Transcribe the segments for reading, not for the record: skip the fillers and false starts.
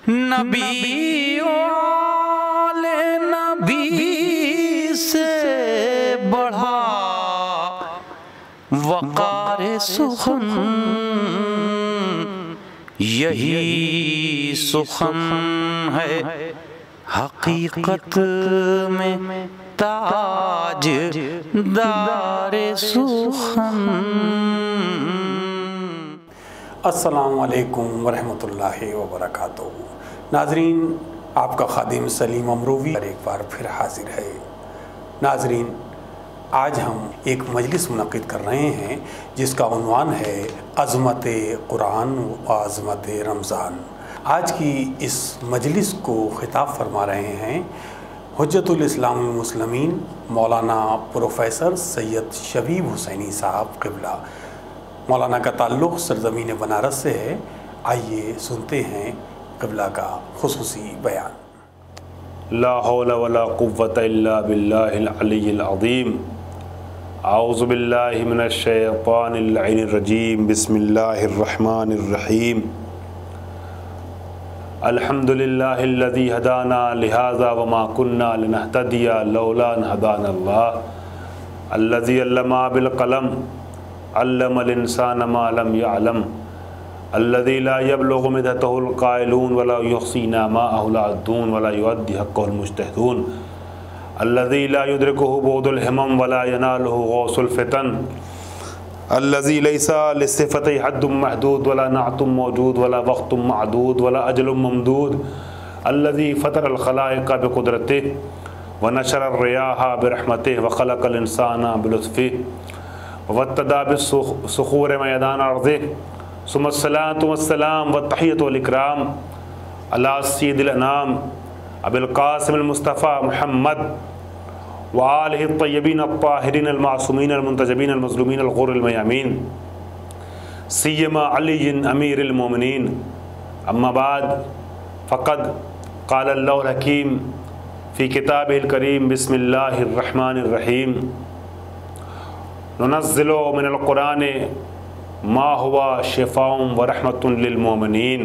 नबी वाले नबी से बढ़ा वक़ार सुखन, यही सुखन है हकीकत में ताज दारे सुखन। अस्सलामु अलैकुम वरहमतुल्लाहि वबरकातुहू। नाजरीन, आपका खादिम सलीम अमरोवी एक बार फिर हाजिर है। नाजरीन, आज हम एक मजलिस मुनक़िद कर रहे हैं जिसका उन्वान है अज़मत कुरान व अज़मत रमज़ान। आज की इस मजलिस को ख़िताब फरमा रहे हैं हुज्जतुल इस्लाम वल मुस्लिमीन मौलाना प्रोफ़ेसर सैयद शबीब हुसैनी साहब क़िबला। मौलाना का ताल्लुक़ सरज़मीन बनारस से है। आइए सुनते हैं क़िबला का ख़ुसूसी बयान। ला हौला वला कुव्वता इल्ला बिल्लाहिल अलिय्यिल अज़ीम। औज़ु बिल्लाहि मिनश शैतानिर लईनिर रजीम। बिस्मिल्लाहिर रहमानिर रहीम। अल्हम्दुलिल्लाहिल्लज़ी हदाना लिहाज़ा वमा कुन्ना लिनहतदिया लौला अन हदानल्लाह। अल्लज़ी अल्लमा बिल क़लम अल्लमल इंसान मा लम यअलम। अल्लज़ी ला यबलुगु मिदतहुल क़ाइलून वला युहसीना माअहु अद्दून वला युअद्दी हक़्क़हुल मुज्तहिदून। अल्लज़ी ला युद्रिकुहु बुअदुल हिमम वला यनालुहु गौसुल फ़ितन। अल्लज़ी लैसा लिसिफ़तिही हद्दुम महदूद वला नअतुम मौजूद वला वक़्तुम मअदूद वला अजलुम ममदूद। अल्लज़ी फ़तरल ख़लाइक़ बिक़ुदरतिही व नशरर रियाहा बिरहमतिही व ख़लक़ल इंसाना बिलुत्फ़िही वत्तदा बिस्सुख़ूर मैदान अर्ज़िही। सुम्मस्सलातु वस्सलाम व तहियतु वल इकराम अला सय्यिदिल अनाम अबिल क़ासिमिल मुस्तफ़ा मुहम्मद व आलिहि अत्तय्यबीन अत्ताहिरीन अल-मासूमीन अल-मुंतजबीन अल-मज़लूमीन अल-ग़ुर्रिल मयामीन सिय्यमा अलीय्यिन अमीरिल मोमिनीन। अम्मा बाद फ़क़द क़ाल अल्लाहुल हकीम फ़ी किताबिहिल करीम। बिस्मिल्लाहिर रहमानिर रहीम। नुनज़्ज़िलु मिनल क़ुरानि मा हुवा शिफ़ाउन व रहमतुन लिल मोमिनीन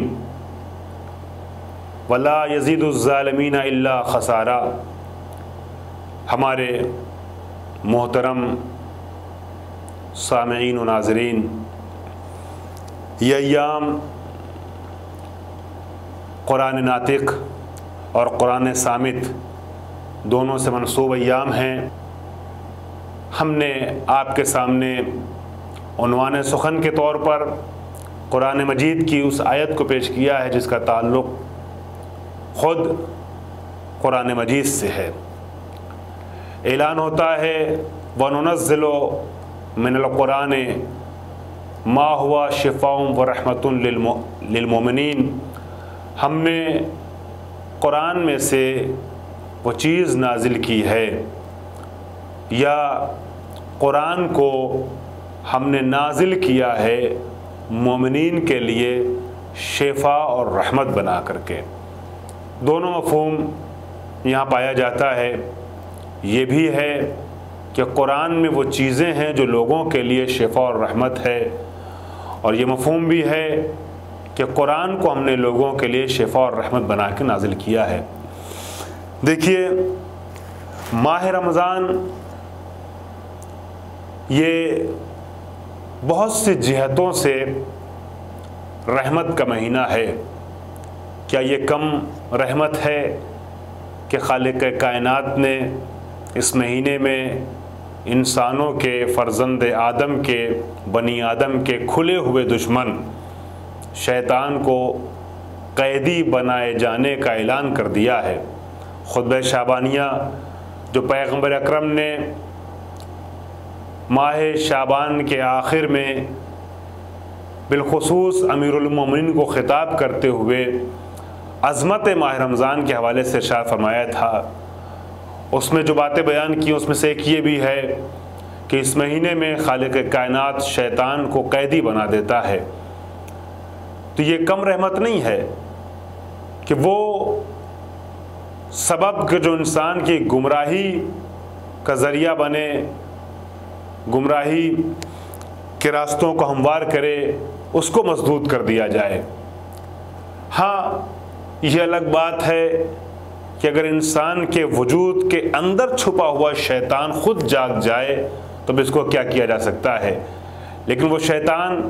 वला यज़ीदुज़्ज़ालिमीन इल्ला ख़सारा। हमारे मोहतरम सामईन व नाज़रीन, ये अय्याम क़ुरान नातिक़ और क़ुरान सामित दोनों से मनसूब अय्याम हैं। हमने आपके सामने उन्वान सुखन के तौर पर कुरान मजीद की उस आयत को पेश किया है जिसका ताल्लुक़ ख़ुद कुरान मजीद से है। ऐलान होता है व नुनज़्ज़िलु मिनल क़ुरानि मा हुवा शिफ़ाउन व रहमतुन लिल मोमिनीन। हमने कुरान में से वो चीज़ नाजिल की है या कुरान को हमने नाजिल किया है मोमिनीन के लिए शिफा और रहमत बना करके। दोनों मफ़हूम यहाँ पाया जाता है। ये भी है कि कुरान में वो चीज़ें हैं जो लोगों के लिए शिफा और रहमत है, और ये मफ़हूम भी है कि कुरान को हमने लोगों के लिए शिफा और रहमत बना के नाजिल किया है। देखिए, माह रमज़ान ये बहुत सी जिहतों से रहमत का महीना है। क्या ये कम रहमत है कि खालिक कायनात ने इस महीने में इंसानों के फ़र्ज़ंद आदम के बनी आदम के खुले हुए दुश्मन शैतान को कैदी बनाए जाने का ऐलान कर दिया है। खुतबा शाबानिया जो पैगम्बर अकरम ने माह शाबान के आखिर में बिलखुसूस अमीरुल मोमिनीन को ख़िताब करते हुए अज़मत माह रमज़ान के हवाले से इरशाद फरमाया था, उसमें जो बातें बयान की उसमें से एक ये भी है कि इस महीने में खालिक कायनात शैतान को कैदी बना देता है। तो ये कम रहमत नहीं है कि वो सबब के जो इंसान की गुमराही का ज़रिया बने, गुमराही के रास्तों को हमवार करे, उसको मजबूत कर दिया जाए। हाँ, ये अलग बात है कि अगर इंसान के वजूद के अंदर छुपा हुआ शैतान खुद जाग जाए तो इसको क्या किया जा सकता है। लेकिन वो शैतान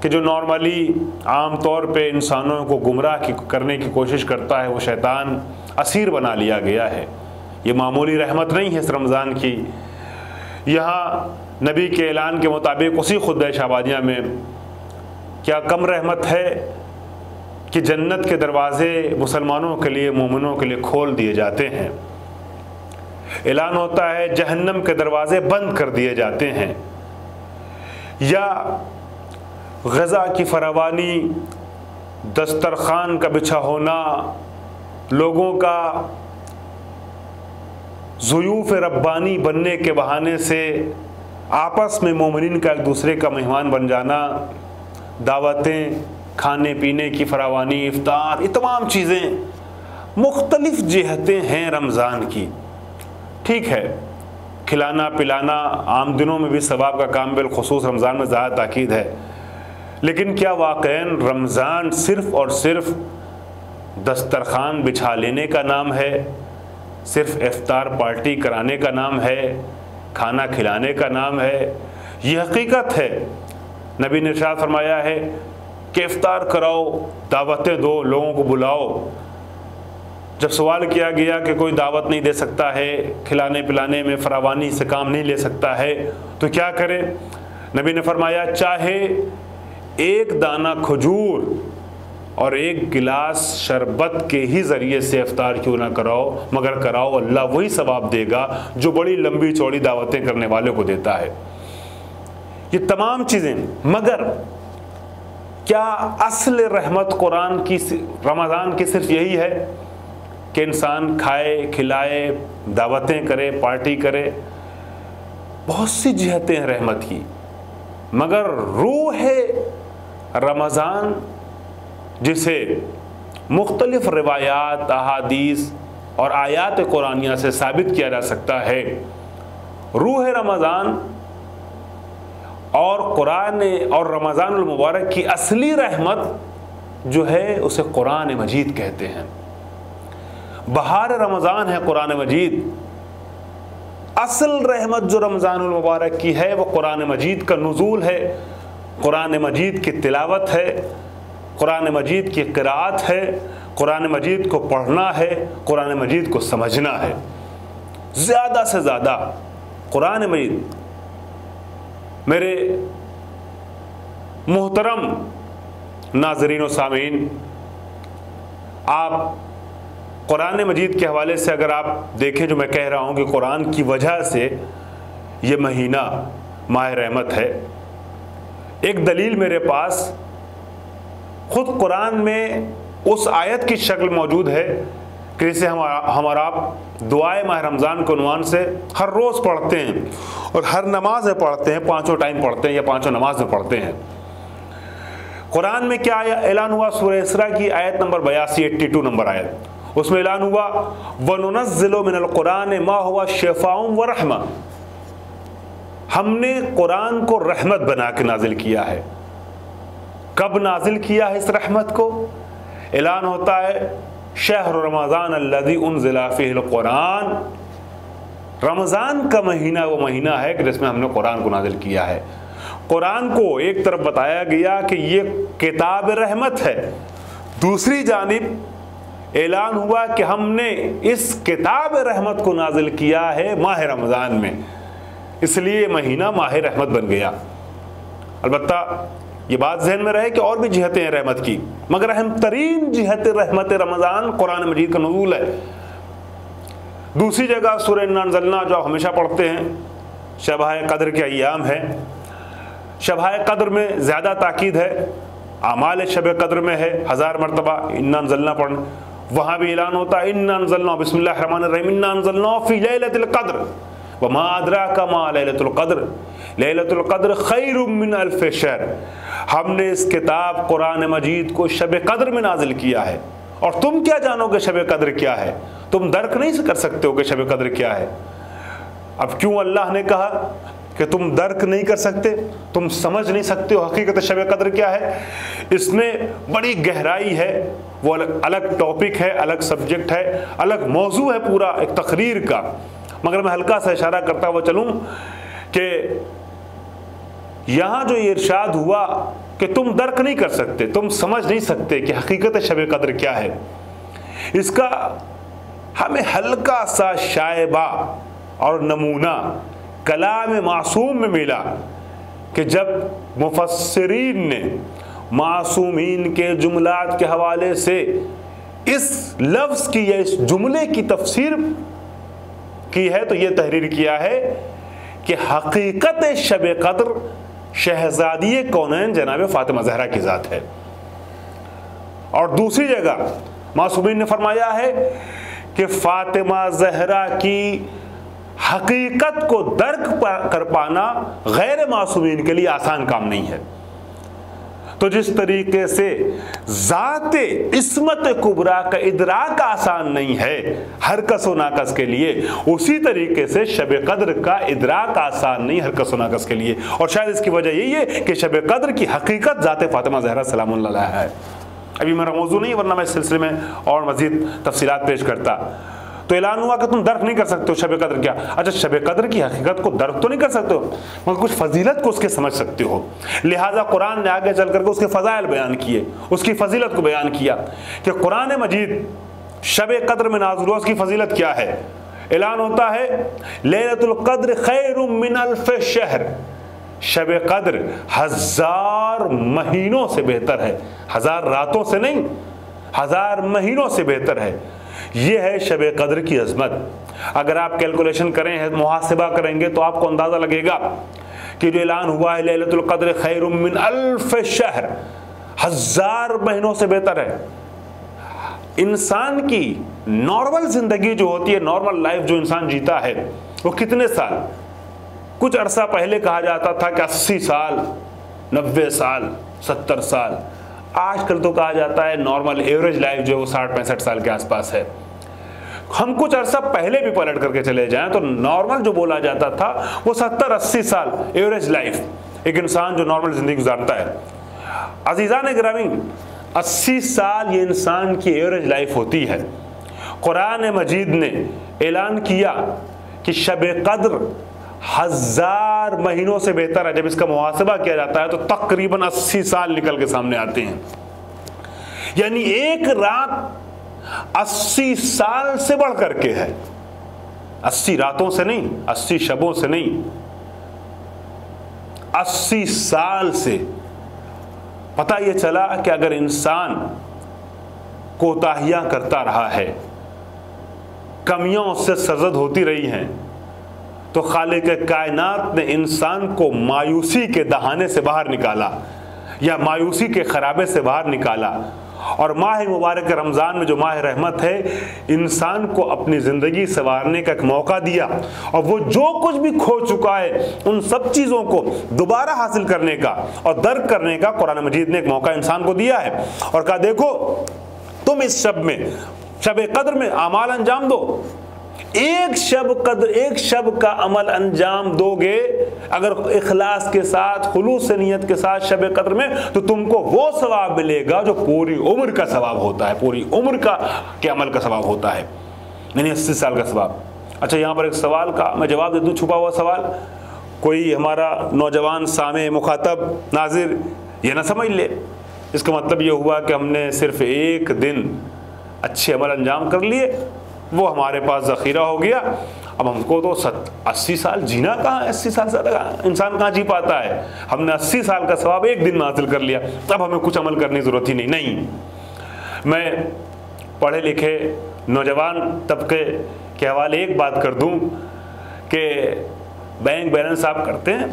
कि जो नॉर्मली आम तौर पे इंसानों को गुमराह करने की कोशिश करता है, वो शैतान असीर बना लिया गया है। ये मामूली रहमत नहीं है इस रमज़ान की। यहाँ नबी के ऐलान के मुताबिक उसी खुतबा शाबादिया में क्या कम रहमत है कि जन्नत के दरवाज़े मुसलमानों के लिए, मोमिनों के लिए खोल दिए जाते हैं। ऐलान होता है जहन्नम के दरवाज़े बंद कर दिए जाते हैं। या ग़ज़ा की फरावानी, दस्तरखान का बिछा होना, लोगों का ज़ुयूफ़ रब्बानी बनने के बहाने से आपस में मोमिनीन का एक दूसरे का मेहमान बन जाना, दावतें, खाने पीने की फरावानी, इफ्तार, ये तमाम चीज़ें मुख्तलिफ़ जिहतें हैं रमज़ान की। ठीक है, खिलाना पिलाना आम दिनों में भी सवाब का काम, बिलखुसूस रमज़ान में ज़्यादा ताकीद है। लेकिन क्या वाक़ईन रमज़ान सिर्फ़ और सिर्फ दस्तरखान बिछा लेने का नाम है, सिर्फ़ इफ्तार पार्टी कराने का नाम है, खाना खिलाने का नाम है? ये हकीकत है। नबी ने इरशाद फरमाया है कि इफ्तार कराओ, दावतें दो, लोगों को बुलाओ। जब सवाल किया गया कि कोई दावत नहीं दे सकता है, खिलाने पिलाने में फरावानी से काम नहीं ले सकता है, तो क्या करे? नबी ने फरमाया चाहे एक दाना खजूर और एक गिलास शरबत के ही ज़रिए से इफ्तार क्यों ना कराओ, मगर कराओ, अल्लाह वही सवाब देगा जो बड़ी लंबी चौड़ी दावतें करने वाले को देता है। ये तमाम चीज़ें, मगर क्या असल रहमत कुरान की रमज़ान की सिर्फ यही है कि इंसान खाए खिलाए, दावतें करे, पार्टी करे? बहुत सी जिहतें हैं रहमत की, मगर रूह रमज़ान जिसे मुख्तलिफ़ रिवायात, अहादीस और आयात कुरानिया से साबित किया जा सकता है, रूह रमज़ान और कुरान और रमज़ानुल मुबारक की असली रहमत जो है उसे कुरान मजीद कहते हैं। बहार रमज़ान है कुरान मजीद। असल रहमत जो रमज़ानुल मुबारक की है वो कुरान मजीद का नुज़ूल है, कुरान मजीद की तिलावत है, कुरान मजीद की क़िराअत है, कुरान मजीद को पढ़ना है, कुरान मजीद को समझना है। ज़्यादा से ज़्यादा कुरान मजीद, मेरे मोहतरम नाज़रीन व सामीन, आप कुरान मजीद के हवाले से अगर आप देखें, जो मैं कह रहा हूँ कि कुरान की वजह से ये महीना माह रहमत है, एक दलील मेरे पास खुद कुरान में उस आयत की शक्ल मौजूद है कि जिसे हमारा आप दुआए माह रमज़ान के उन्वान से हर रोज़ पढ़ते हैं और हर नमाज में पढ़ते हैं, पाँचों टाइम पढ़ते हैं या पाँचों नमाज में पढ़ते हैं। कुरान में क्या ऐलान हुआ? सूरह इसरा की आयत नंबर 82, 82 नंबर आयत, उसमें ऐलान हुआ वनुनज़्ज़िलु मिनल कुरान मा हुवा शिफ़ाउन व रहमा। हमने कुरान को रहमत बना के नाजिल किया है। कब नाजिल किया है इस रहमत को? ऐलान होता है शहर रमज़ान अल्लज़ी उन्ज़िला फ़ीहिल कुरान। रमज़ान का महीना वो महीना है कि जिसमें हमने कुरान को नाजिल किया है। कुरान को एक तरफ बताया गया कि ये किताब रहमत है, दूसरी जानिब ऐलान हुआ कि हमने इस किताब रहमत को नाजिल किया है माह रमज़ान में, इसलिए महीना माह रहमत बन गया। अलबत्ता ये बात जहन में रहे कि और भी जिहतें हैं रहमत की, मगर अहम तरीन जिहत रहमत रमज़ान कुरान मजीद का नुज़ूल है। दूसरी जगह सूरह इन्ना अंज़लना जो आप हमेशा पढ़ते हैं, शब-ए क़द्र के अय्याम है। शब-ए क़द्र में ज़्यादा ताकीद है, आमाल शब क़द्र में है 1000 मरतबा इन्ना अंज़लना पढ़ना। वहाँ भी ऐलान होता है इन्ना अंज़लना बिस्मिल्लाहिर रहमानिर रहीम इन्ना अंज़लना फ़ी लैलतिल क़द्र व मा अदराका मा लैलतुल क़द्र लैलतुल क़द्र खैरुम मिन अल्फ़ि शहर। हमने इस किताब कुरान मजीद को शब क़द्र में नाजिल किया है, और तुम क्या जानोगे शब क़द्र क्या है? तुम दर्क नहीं कर सकते हो कि शब क़द्र क्या है। अब क्यों अल्लाह ने कहा कि तुम दर्क नहीं कर सकते, तुम समझ नहीं सकते हो हकीकत शब कद्र क्या है। इसमें बड़ी गहराई है, वो अलग टॉपिक है, अलग सब्जेक्ट है, अलग मौजू है पूरा एक तकरीर का। मगर मैं हल्का सा इशारा करता हुआ चलूं कि यहाँ जो ये इरशाद हुआ कि तुम दर्क नहीं कर सकते, तुम समझ नहीं सकते कि हकीकत शब कद्र क्या है, इसका हमें हल्का सा शायबा और नमूना कलाम मासूम में मिला कि जब मुफस्सिरीन ने मासूमीन के जुमलात के हवाले से इस लफ्ज़ की या इस जुमले की तफसीर की है, तो ये तहरीर किया है कि हकीकत शब कद्र शहजादी कौनैन जनाब फातिमा ज़हरा की ज़ात है। और दूसरी जगह मासूमीन ने फरमाया है कि फातिमा ज़हरा की हकीकत को दर्क कर पाना गैर मासूमीन के लिए आसान काम नहीं है। तो जिस तरीके से ज़ाते इस्मत कुबरा का इदराक आसान नहीं है हर कस व नाकस के लिए, उसी तरीके से शब कद्र का इदराक आसान नहीं हर कस व नाकस के लिए। और शायद इसकी वजह यही है कि शब कद्र की हकीकत ज़ाते फातिमा ज़हरा सलामुल्लाह अलैहा है। अभी मेरा मौजू नहीं, वरना मैं इस सिलसिले में और मज़ीद तफसीलात पेश करता। तो ऐलान हुआ कि तुम दर्क नहीं कर सकते हो शब कद्र क्या। अच्छा, शब कद्र की हकीकत को दर्क तो नहीं कर सकते हो, मगर कुछ फजीलत को उसके समझ सकते हो। लिहाजा कुरान ने आगे चल करके उसके फ़ज़ाइल बयान किए, उसकी फजीलत को बयान किया कि कुरान मजीद शब कद्र में नाज़िल हुआ, उसकी फजीलत क्या है। ऐलान होता है लैलतुल क़द्र खैरुम मिन अल्फ़ शहर, शब कद्र 1000 महीनों से बेहतर है। 1000 रातों से नहीं, 1000 महीनों से बेहतर है। ये है शब कद्र की अजमत। अगर आप कैलकुलेशन करें, मुहासिबा करेंगे, तो आपको अंदाज़ा लगेगा कि जो ऐलान हुआ है लैलतुल क़द्र खैरुम मिन अल्फ़ शहर, 1000 महीनों से बेहतर है। इंसान की नॉर्मल ज़िंदगी जो होती है, नॉर्मल लाइफ जो इंसान जीता है, वो कितने साल, कुछ अरसा पहले कहा जाता था कि 80 साल, 90 साल, 70 साल। आजकल तो कहा जाता है नॉर्मल एवरेज लाइफ जो है वो 60-65 साल के आसपास है। हम कुछ अरसा पहले भी पलट करके चले जाएं तो नॉर्मल जो बोला जाता था वो 70-80 साल एवरेज लाइफ एक इंसान जो नॉर्मल ज़िंदगी गुजारता है। अज़ीज़ान गिरामी, 80 साल ये इंसान की एवरेज लाइफ होती है। कुरान मजीद ने ऐलान किया कि शब कद्र 1000 महीनों से बेहतर है। जब इसका मुहासबा किया जाता है तो तकरीबन 80 साल निकल के सामने आते हैं। यानी एक रात 80 साल से बढ़ करके है। 80 रातों से नहीं, 80 शबों से नहीं, 80 साल से। पता ये चला कि अगर इंसान कोताहियां करता रहा है, कमियां उससे सरजद होती रही हैं, तो खालिक कायनात ने इंसान को मायूसी के दहाने से बाहर निकाला या मायूसी के खराबे से बाहर निकाला। और माह मुबारक रमज़ान में जो माह रहमत है, इंसान को अपनी ज़िंदगी संवारने का एक मौका दिया और वो जो कुछ भी खो चुका है उन सब चीज़ों को दोबारा हासिल करने का और दर्क करने का कुरान मजीद ने एक मौका इंसान को दिया है। और कहा देखो तुम इस शब कद्र में अमाल अंजाम दो। एक शब का अमल अंजाम दोगे अगर इखलास के साथ, खुलूस से नियत के साथ शब कद्र में, तो तुमको वो सवाब मिलेगा जो पूरी उम्र का सवाब होता है, पूरी उम्र का के अमल का सवाब होता है, यानी 80 साल का सवाब। अच्छा, यहाँ पर एक सवाल का मैं जवाब दे दूँ, छुपा हुआ सवाल। कोई हमारा नौजवान सामे मुखातब नाजिर ये ना समझ ले, इसका मतलब ये हुआ कि हमने सिर्फ एक दिन अच्छे अमल अंजाम कर लिए, वो हमारे पास ज़ख़ीरा हो गया, अब हमको तो 80 साल जीना कहाँ है, 80 साल से ज़्यादा इंसान कहाँ जी पाता है। हमने 80 साल का सवाब एक दिन में हासिल कर लिया, अब हमें कुछ अमल करने की ज़रूरत ही नहीं। मैं पढ़े लिखे नौजवान तबके के हवाले एक बात कर दूँ कि बैंक बैलेंस आप करते हैं,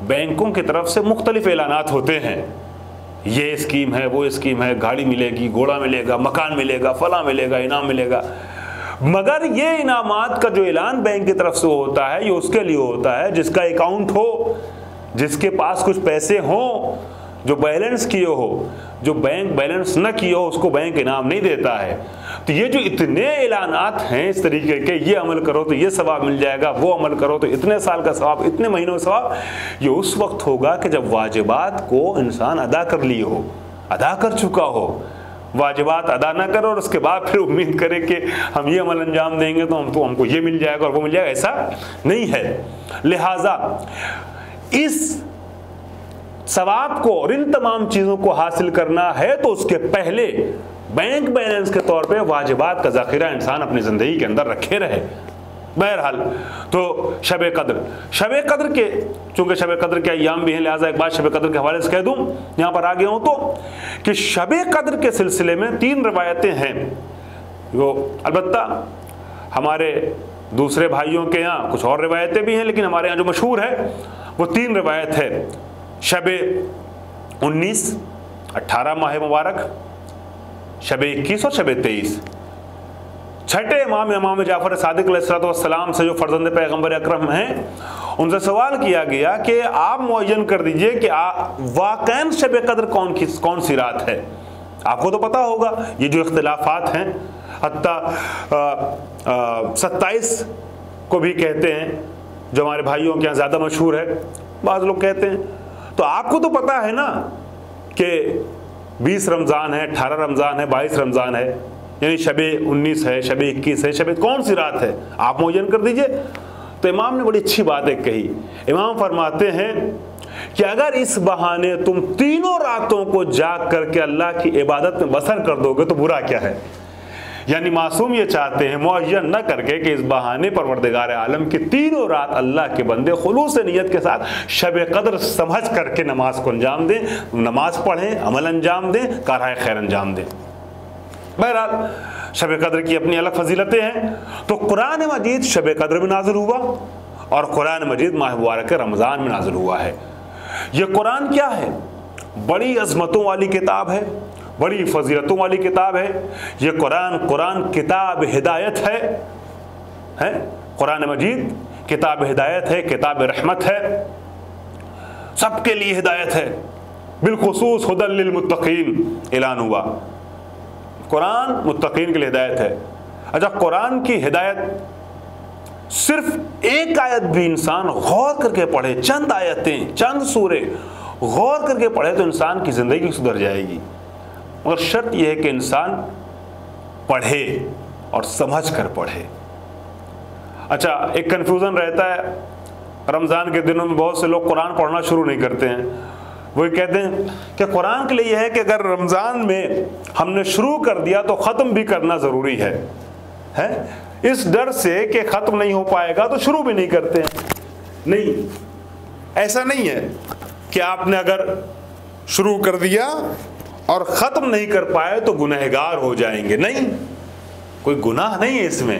बैंकों की तरफ से मुख्तलिफ ऐलानात होते हैं, ये स्कीम है, वो स्कीम है, गाड़ी मिलेगी, घोड़ा मिलेगा, मकान मिलेगा, फला मिलेगा, इनाम मिलेगा। मगर ये इनामात का जो ऐलान बैंक की तरफ से होता है, ये उसके लिए होता है जिसका अकाउंट हो, जिसके पास कुछ पैसे हों, जो बैलेंस किए हो, जो बैंक बैलेंस न किया हो उसको बैंक इनाम नहीं देता है। तो ये जो इतने ऐलानात हैं इस तरीके के, ये अमल करो तो ये सवाब मिल जाएगा, वो अमल करो तो इतने साल का सवाब, इतने महीनों का सवाब, ये उस वक्त होगा कि जब वाजिबात को इंसान अदा कर लिए हो, अदा कर चुका हो। वाजिबात अदा ना करो और उसके बाद फिर उम्मीद करे कि हम ये अमल अंजाम देंगे तो हमको ये मिल जाएगा और वो मिल जाएगा, ऐसा नहीं है। लिहाजा इस सवाब को और इन तमाम चीज़ों को हासिल करना है तो उसके पहले बैंक बैलेंस के तौर पे वाजिबात का ज़ख़ीरा इंसान अपनी ज़िंदगी के अंदर रखे रहे। बहरहाल तो शब कद्र के, चूँकि शब कद्र के अय्याम भी हैं, लिहाजा एक बात शब कद्र के हवाले से कह दूँ, यहाँ पर आ गया हूँ तो, कि शब कद्र के सिलसिले में 3 रिवायतें हैं। वो अलबत्ता हमारे दूसरे भाइयों के यहाँ कुछ और रिवायतें भी हैं, लेकिन हमारे यहाँ जो मशहूर है वो 3 रिवायत है। शब 19 18 माह मुबारक, शब 21 और शब 23। छठे इमाम जाफर सादिक अलैहिस्सलाम से जो फर्जंद पैगंबर अकरम हैं, उनसे सवाल किया गया कि आप मुअय्यन कर दीजिए कि वाक़ईन शब कद्र कौन सी रात है। आपको तो पता होगा ये जो इख्तिलाफात हैं, हत्ता 27 को भी कहते हैं, जो हमारे भाइयों के यहाँ ज़्यादा मशहूर है, बाज़ लोग कहते हैं। तो आपको तो पता है ना कि 20 रमज़ान है, 18 रमज़ान है, 22 रमज़ान है, यानी शब 19 है, शब 21 है, शब कौन सी रात है आप मुअय्यन कर दीजिए। तो इमाम ने बड़ी अच्छी बात एक कही। इमाम फरमाते हैं कि अगर इस बहाने तुम तीनों रातों को जाग करके अल्लाह की इबादत में बसर कर दोगे तो बुरा क्या है। यानी मासूम ये चाहते हैं मुअय्यन न करके कि इस बहाने परवरदिगार आलम की तीनों रात अल्लाह के बंदे खुलूस नियत के साथ शब कद्र समझ करके नमाज को अंजाम दें, नमाज पढ़ें, अमल अंजाम दें, कारहाए खैर अंजाम दें। बहरहाल शब कद्र की अपनी अलग फजीलतें हैं। तो कुरान मजीद शब कद्र में नाजिल हुआ और कुरान मजीद माह मुबारक रमज़ान में नाजिल हुआ है। ये कुरान क्या है? बड़ी अज़मतों वाली किताब है, बड़ी फजीलतों वाली किताब है। ये कुरान किताब हिदायत है। कुरान मजीद किताब हिदायत है, किताब रहमत है, सबके लिए हिदायत है। बिलखुसूस हुदल लिल मुत्तकीन ऐलान हुआ, कुरान मुत्तकीन के लिए हिदायत है। अच्छा, कुरान की हिदायत सिर्फ एक आयत भी इंसान गौर करके पढ़े, चंद आयतें, चंद सूरे गौर करके पढ़े तो इंसान की ज़िंदगी सुधर जाएगी। मगर शर्त यह है कि इंसान पढ़े और समझ कर पढ़े। अच्छा, एक कन्फ्यूज़न रहता है, रमज़ान के दिनों में बहुत से लोग कुरान पढ़ना शुरू नहीं करते हैं। वो कहते हैं कि कुरान के लिए यह है कि अगर रमज़ान में हमने शुरू कर दिया तो ख़त्म भी करना ज़रूरी है। इस डर से कि ख़त्म नहीं हो पाएगा तो शुरू भी नहीं करते हैं। नहीं, ऐसा नहीं है कि आपने अगर शुरू कर दिया और ख़त्म नहीं कर पाए तो गुनहगार हो जाएंगे। नहीं, कोई गुनाह नहीं है इसमें,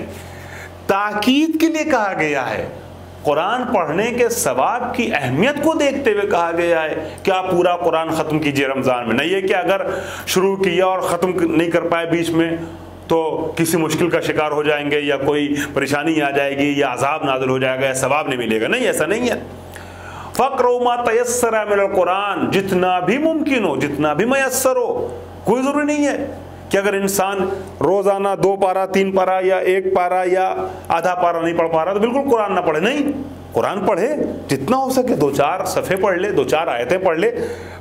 ताकीद के लिए कहा गया है। कुरान पढ़ने के सवाब की अहमियत को देखते हुए कहा गया है कि आप पूरा कुरान ख़त्म कीजिए रमज़ान में। नहीं है कि अगर शुरू किया और ख़त्म नहीं कर पाए बीच में तो किसी मुश्किल का शिकार हो जाएंगे या कोई परेशानी आ जाएगी या अज़ाब नाज़िल हो जाएगा या सवाब नहीं मिलेगा। नहीं, ऐसा नहीं है। फ़क़्रऊ मा तयस्सर मिनल कुरान, जितना भी मुमकिन हो, जितना भी मयस्सर हो। कोई ज़रूरी नहीं है कि अगर इंसान रोज़ाना 2 पारा 3 पारा या 1 पारा या आधा पारा नहीं पढ़ पा रहा तो बिल्कुल कुरान ना पढ़े। नहीं, कुरान पढ़े, जितना हो सके 2-4 सफ़े पढ़ ले, 2-4 आयतें पढ़ ले,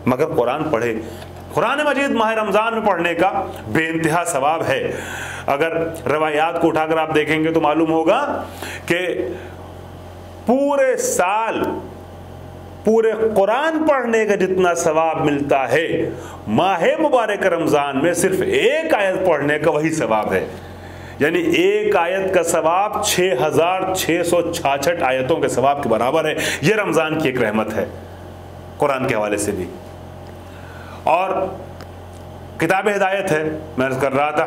मगर कुरान पढ़े। कुरान मजीद माह रमज़ान में पढ़ने का बेइंतहा सवाब है। अगर रवायात को उठाकर आप देखेंगे तो मालूम होगा कि पूरे साल पूरे कुरान पढ़ने का जितना सवाब मिलता है, माह मुबारक रमज़ान में सिर्फ एक आयत पढ़ने का वही सवाब है। यानी एक आयत का सवाब 6666 आयतों के सवाब के बराबर है। यह रमज़ान की एक रहमत है कुरान के हवाले से भी। और किताब हिदायत है, मैं अर्ज़ कर रहा था,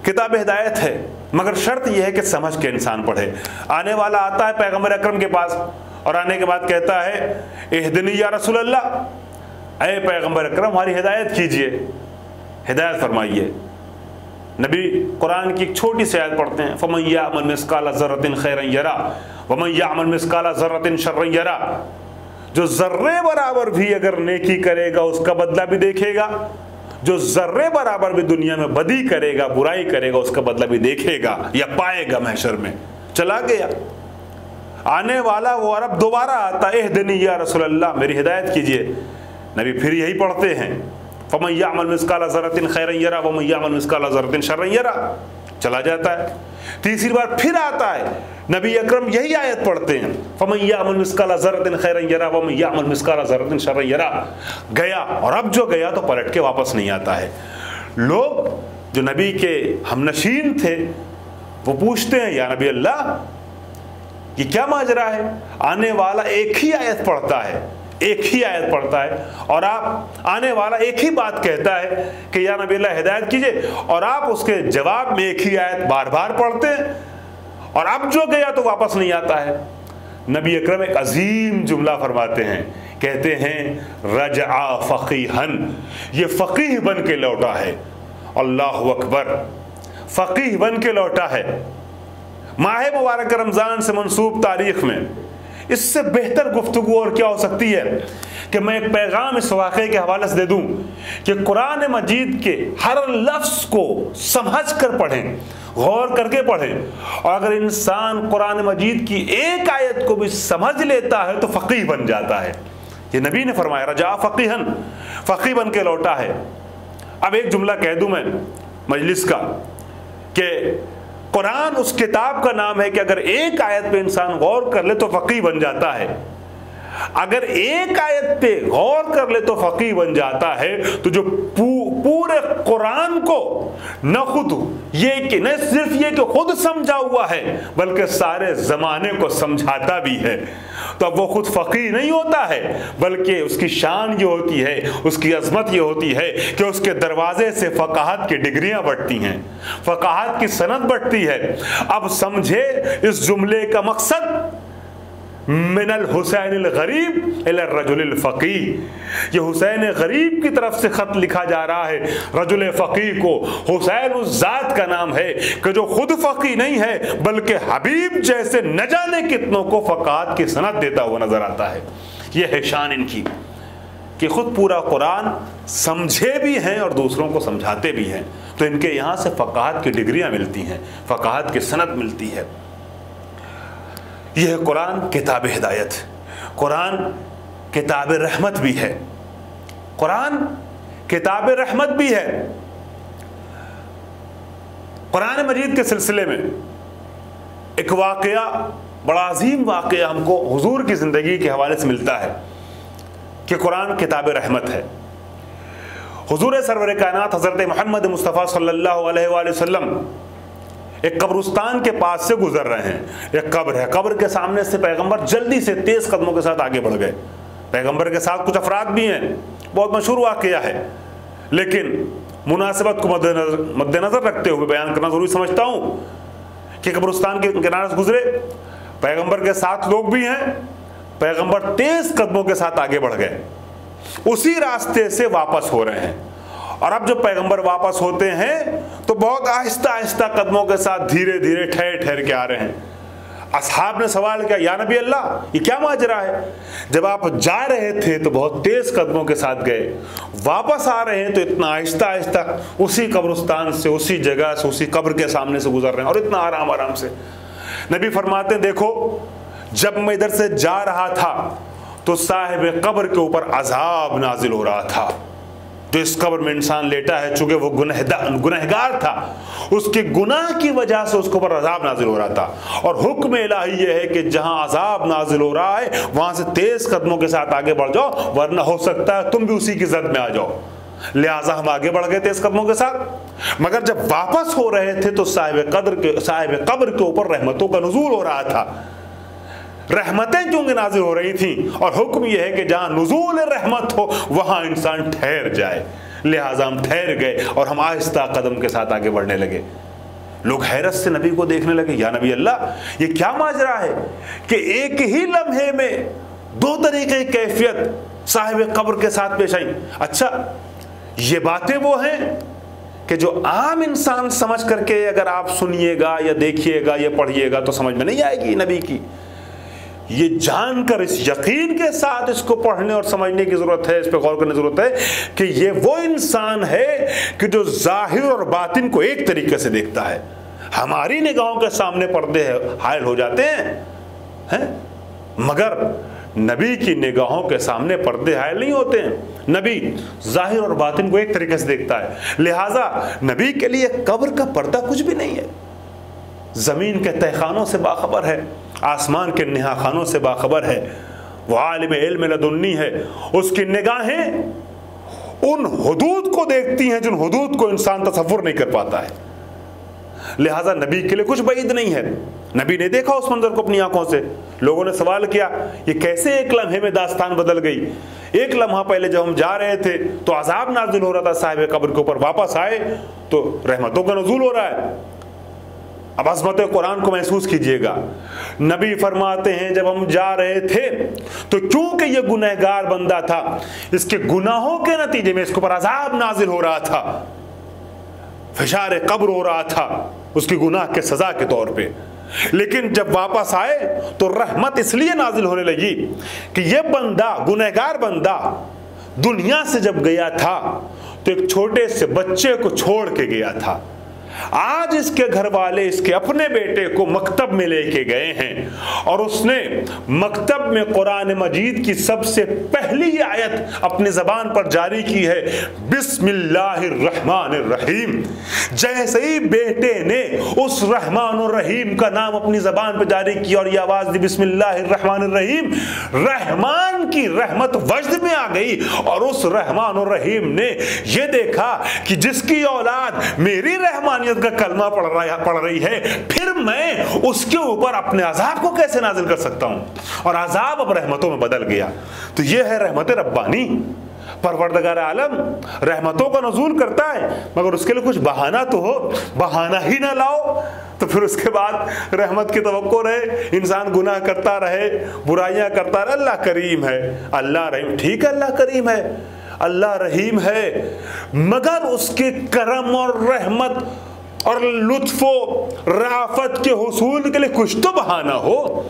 किताब हिदायत है, मगर शर्त यह है कि समझ के इंसान पढ़े। आने वाला आता है पैगम्बर अकरम के पास और आने के बाद कहता है इहदिनी या रसूल अल्लाह, ऐ पैगम्बर अकरम हमारी हिदायत कीजिए, हिदायत फरमाइए। नबी कुरान की एक छोटी सी आयत पढ़ते हैं, फमन यअमल मिस्काला ज़र्रतिन खैरन यरा वमन यअमल मिस्काला ज़र्रतिन शर्रन यरा। जो ज़र्रे बराबर भी अगर नेकी करेगा उसका बदला भी देखेगा, जो जर्रे बराबर भी दुनिया में बदी करेगा, बुराई करेगा, उसका बदला भी देखेगा या पाएगा महशर में। चला गया, आने वाला वो अरब दोबारा आता, एहदिनी या रसूलल्लाह, मेरी हिदायत कीजिए। नबी फिर यही पढ़ते हैं, फमन यअमल मिस्काल ज़र्रतिन खैरन यरा वमन यअमल मिस्काल ज़र्रतिन शर्रन यरा। चला जाता है। तीसरी बार फिर आता है, नबी अकरम यही आयत पढ़ते हैं, फमन यअमल मिस्काल ज़र्रतिन खैरन यरा वमन यअमल मिस्काल ज़र्रतिन शर्रन यरा। गया, और अब जो गया तो पलट के वापस नहीं आता है। लोग जो नबी के हमनशीन थे वो पूछते हैं, या नबी अल्लाह, ये क्या माजरा है? आने वाला एक ही आयत पढ़ता है, एक ही आयत पढ़ता है, और आप आने वाला एक ही बात कहता है कि या नबी अल्लाह हिदायत कीजिए, और आप उसके जवाब में एक ही आयत बार बार पढ़ते हैं, और अब जो गया तो वापस नहीं आता है। नबी अकरम एक अजीम जुमला फरमाते हैं, कहते हैं रजआ फकीहन, ये फकीह बन के लौटा है। अल्लाह अकबर, फकीह बन के लौटा है। माह मुबारक रमज़ान से मंसूब तारीख में इससे बेहतर गुफ्तगू और क्या हो सकती है कि मैं एक पैगाम इस वाक़े के हवाले से दे दूं कि कुरान मजीद के हर लफ्ज़ को समझ कर पढ़ें, गौर करके पढ़ें, और अगर इंसान कुरान मजीद की एक आयत को भी समझ लेता है तो फ़क़ीह बन जाता है। ये नबी ने फरमाया, रजा फ़क़ीहन, फ़क़ीह बन के लौटा है। अब एक जुमला कह दूं मैं मजलिस का कि कुरान उस किताब का नाम है कि अगर एक आयत पे इंसान गौर कर ले तो फ़क़ीह बन जाता है। अगर एक आयत पे गौर कर ले तो फ़क़ीह बन जाता है, तो जो पूरे कुरान को न खुद ये कि न सिर्फ ये कि खुद समझा हुआ है बल्कि सारे ज़माने को समझाता भी है, तो अब वो खुद फ़क़ीह नहीं होता है, बल्कि उसकी शान ये होती है, उसकी अज़मत ये होती है कि उसके दरवाजे से फ़क़ाहत की डिग्रियाँ बढ़ती हैं, फ़क़ाहत की सनद बढ़ती है। अब समझे इस जुमले का मकसद, मिनल हुसैनिल गरीब इला रजुलिल फ़क़ीह, ये हुसैन गरीब की तरफ से ख़त लिखा जा रहा है रजुल फ़क़ीह को। हुसैन उस ज़ात का नाम है कि जो खुद फ़क़ीह नहीं है बल्कि हबीब जैसे न जाने कितनों को फ़क़ाहत की सनद देता हुआ नज़र आता है। ये है शान इनकी कि खुद पूरा कुरान समझे भी हैं और दूसरों को समझाते भी हैं, तो इनके यहाँ से फ़क़ाहत की डिग्रियाँ मिलती हैं, फ़क़ाहत की सनद मिलती है। यह कुरान किताब हिदायत, कुरान किताब रहमत भी है, कुरान किताब रहमत भी है। कुरान मजीद के सिलसिले में एक वाक़या, बड़ा अजीम वाक़या हमको हुजूर की ज़िंदगी के हवाले से मिलता है कि कुरान किताब रहमत है। हुजूर सरवर कायनात हज़रत मोहम्मद मुस्तफ़ा सल्लल्लाहु अलैहि वसल्लम एक कब्रिस्तान के पास से गुजर रहे हैं। एक कब्र है, कब्र के सामने से पैगंबर जल्दी से तेज कदमों के साथ आगे बढ़ गए। पैगंबर के साथ कुछ अफराद भी हैं, बहुत मशहूर वाक़या है, लेकिन मुनासिबत को मद्देनज़र रखते हुए बयान करना ज़रूरी समझता हूँ कि कब्रिस्तान के किनारे से गुजरे, पैगंबर के साथ लोग भी हैं, पैगंबर तेज कदमों के साथ आगे बढ़ गए, उसी रास्ते से वापस हो रहे हैं। और अब जब पैगंबर वापस होते हैं तो बहुत आहिस्ता आहिस्ता कदमों के साथ धीरे धीरे ठहर ठहर के आ रहे हैं। असहाब ने सवाल किया, या नबी अल्लाह, ये क्या माजरा है? जब आप जा रहे थे तो बहुत तेज कदमों के साथ गए, वापस आ रहे हैं तो इतना आहिस्ता आहिस्ता उसी कब्रिस्तान से, उसी जगह से, उसी कब्र के सामने से गुजर रहे हैं और इतना आराम आराम से। नबी फरमाते हैं, देखो जब मैं इधर से जा रहा था तो साहिब कब्र के ऊपर अजाब नाजिल हो रहा था। जो इस कब्र में इंसान लेटा है, चूंकि वो गुनहगार था, उसके गुनाह की वजह से उसके ऊपर अजाब नाजिल हो रहा था। और हुक्म इलाही ये है कि जहां अजाब नाजिल हो रहा है वहां से तेज कदमों के साथ आगे बढ़ जाओ, वरना हो सकता है तुम भी उसी की जद में आ जाओ। लिहाजा हम आगे बढ़ गए तेज कदमों के साथ। मगर जब वापस हो रहे थे तो साहिब कब्र के ऊपर रहमतों का नुज़ूल हो रहा था। रहमतें क्योंकि नाजिल हो रही थी, और हुक्म यह है कि जहां नुज़ूल रहमत हो वहां इंसान ठहर जाए। लिहाजा हम ठहर गए और हम आहिस्ता कदम के साथ आगे बढ़ने लगे। लोग हैरत से नबी को देखने लगे, या नबी अल्लाह, ये क्या माजरा है कि एक ही लम्हे में दो तरीके की कैफियत साहिब कब्र के साथ पेश आई। अच्छा, ये बातें वो हैं कि जो आम इंसान समझ करके अगर आप सुनिएगा या देखिएगा या पढ़िएगा तो समझ में नहीं आएगी नबी की। ये जानकर, इस यकीन के साथ इसको पढ़ने और समझने की जरूरत है, इस पर गौर करने की जरूरत है कि ये वो इंसान है कि जो जाहिर और बातिन को एक तरीके से देखता है। हमारी निगाहों के सामने पर्दे हायल हो जाते हैं, मगर नबी की निगाहों के सामने पर्दे हायल नहीं होते हैं। नबी जाहिर और बातिन को एक तरीके से देखता है, लिहाजा नबी के लिए कब्र का पर्दा कुछ भी नहीं है। जमीन के तहखानों से बाखबर है, आसमान के निहाखानों से बाखबर है। वो आलिम इल्म लदुन्नी है, उसकी निगाहें उन हुदूद को देखती हैं जिन हुदूद को इंसान तसव्वुर नहीं कर पाता है। लिहाजा नबी के लिए कुछ बईद नहीं है। नबी ने देखा उस मंजर को अपनी आंखों से। लोगों ने सवाल किया, ये कैसे एक लम्हे में दास्तान बदल गई? एक लम्हा पहले जब हम जा रहे थे तो अजाब नाज़िल हो रहा था साहिब कब्र के ऊपर, वापस आए तो रहमतों का नुज़ूल हो रहा है। अब अज़मत कुरान को महसूस कीजिएगा। नबी फरमाते हैं जब हम जा रहे थे तो चूंकि ये गुनहगार बंदा था, इसके गुनाहों के नतीजे में इसके ऊपर अजाब नाजिल हो रहा था, फिशार कब्र हो रहा था उसकी गुनाह के सजा के तौर पे। लेकिन जब वापस आए तो रहमत इसलिए नाजिल होने लगी कि ये बंदा, गुनहगार बंदा, दुनिया से जब गया था तो एक छोटे से बच्चे को छोड़ के गया था। आज इसके घर वाले इसके अपने बेटे को मकतब में लेके गए हैं और उसने मकतब में कुरान मजीद की सबसे पहली आयत अपनी जबान पर जारी की है, बिस्मिल्लाहिर्रहमानिर्रहीम। जैसे ही बेटे ने उस रहमान और रहीम का नाम अपनी जबान पर जारी किया और यह आवाज दी बिस्मिल्लाहिर्रहमानिर्रहीम, रहमान की रहमत वजद में आ गई और उस रहमान और रहीम ने यह देखा कि जिसकी औलाद मेरी रहमानियत का कलमा पढ़ रही है, फिर मैं उसके ऊपर अपने अजाब को कैसे नाजिल कर सकता हूं? और अजाब अब रहमतों में बदल गया। तो यह है रहमत रब्बानी। परवरदिगार आलम रहमतों का नज़ूल करता है, मगर उसके लिए कुछ बहाना तो हो। बहाना ही ना लाओ तो फिर उसके बाद रहमत की तवक्को रहे, इंसान गुनाह करता रहे, बुराइयां करता रहे। अल्लाह करीम है, अल्लाह रहीम, ठीक है, अल्लाह करीम है, अल्लाह रहीम है, मगर उसके करम और रहमत और लुत्फो राफत के हुसूल के लिए कुछ तो बहाना हो।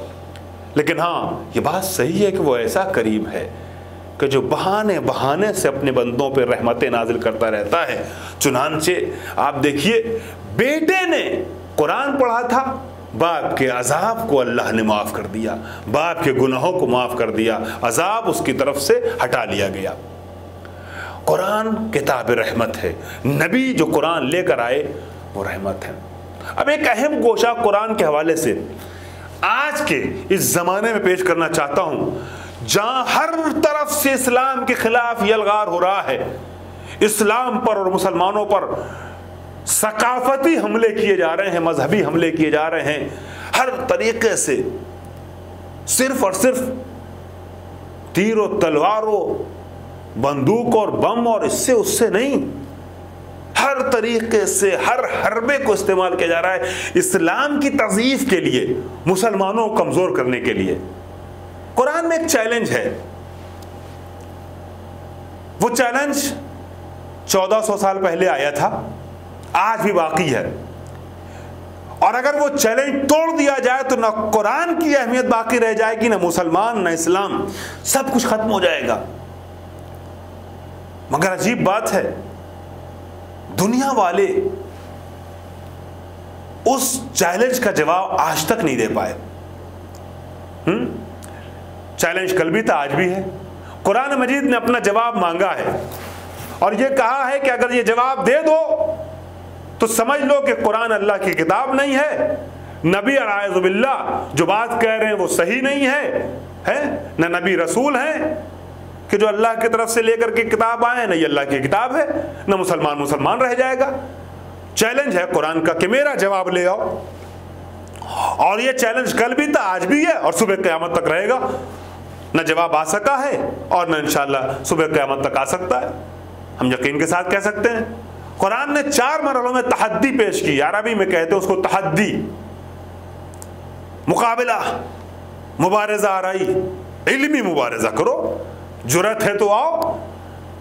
लेकिन हाँ, ये बात सही है कि वो ऐसा करीम है कि जो बहाने बहाने से अपने बंदों पे रहमतें नाजिल करता रहता है। चुनांचे आप देखिए, बेटे ने कुरान पढ़ा था, बाप के अजाब को अल्लाह ने माफ़ कर दिया, बाप के गुनाहों को माफ़ कर दिया, अजाब उसकी तरफ से हटा लिया गया। कुरान किताब रहमत है, नबी जो कुरान लेकर आए वो रहमत है। अब एक अहम गोशा कुरान के हवाले से आज के इस ज़माने में पेश करना चाहता हूँ, जहाँ हर तरफ से इस्लाम के खिलाफ यलगार हो रहा है, इस्लाम पर और मुसलमानों पर सकाफती हमले किए जा रहे हैं, मजहबी हमले किए जा रहे हैं, हर तरीके से सिर्फ और सिर्फ तीरों तलवारों, बंदूक और बम और इससे उससे नहीं, हर तरीके से हर हरबे को इस्तेमाल किया जा रहा है इस्लाम की तज़यीफ के लिए, मुसलमानों को कमजोर करने के लिए। कुरान में एक चैलेंज है, वो चैलेंज 1400 साल पहले आया था, आज भी बाकी है। और अगर वो चैलेंज तोड़ दिया जाए तो ना कुरान की अहमियत बाकी रह जाएगी, ना मुसलमान, ना इस्लाम, सब कुछ खत्म हो जाएगा। मगर अजीब बात है, दुनिया वाले उस चैलेंज का जवाब आज तक नहीं दे पाए। चैलेंज कल भी था, आज भी है। कुरान मजीद ने अपना जवाब मांगा है और यह कहा है कि अगर ये जवाब दे दो तो समझ लो कि कुरान अल्लाह की किताब नहीं है, नबी अल्लाह जो बात कह रहे हैं वो सही नहीं है न नबी रसूल हैं कि जो अल्लाह की तरफ से लेकर के किताब आए, न ये अल्लाह की किताब है, न मुसलमान रह जाएगा। चैलेंज है कुरान का कि मेरा जवाब ले आओ। और ये चैलेंज कल भी था, आज भी है और सुबह क़यामत तक रहेगा। न जवाब आ सका है और न इंशाअल्लाह सुबह क़यामत तक आ सकता है, हम यकीन के साथ कह सकते हैं। कुरान ने 4 मरहलों में तहद्दी पेश की, अरबी में कहते हैं उसको तहद्दी, मुकाबला, मुबारजा आराई, इल्मी मुबारजा करो, जुरत है तो आओ।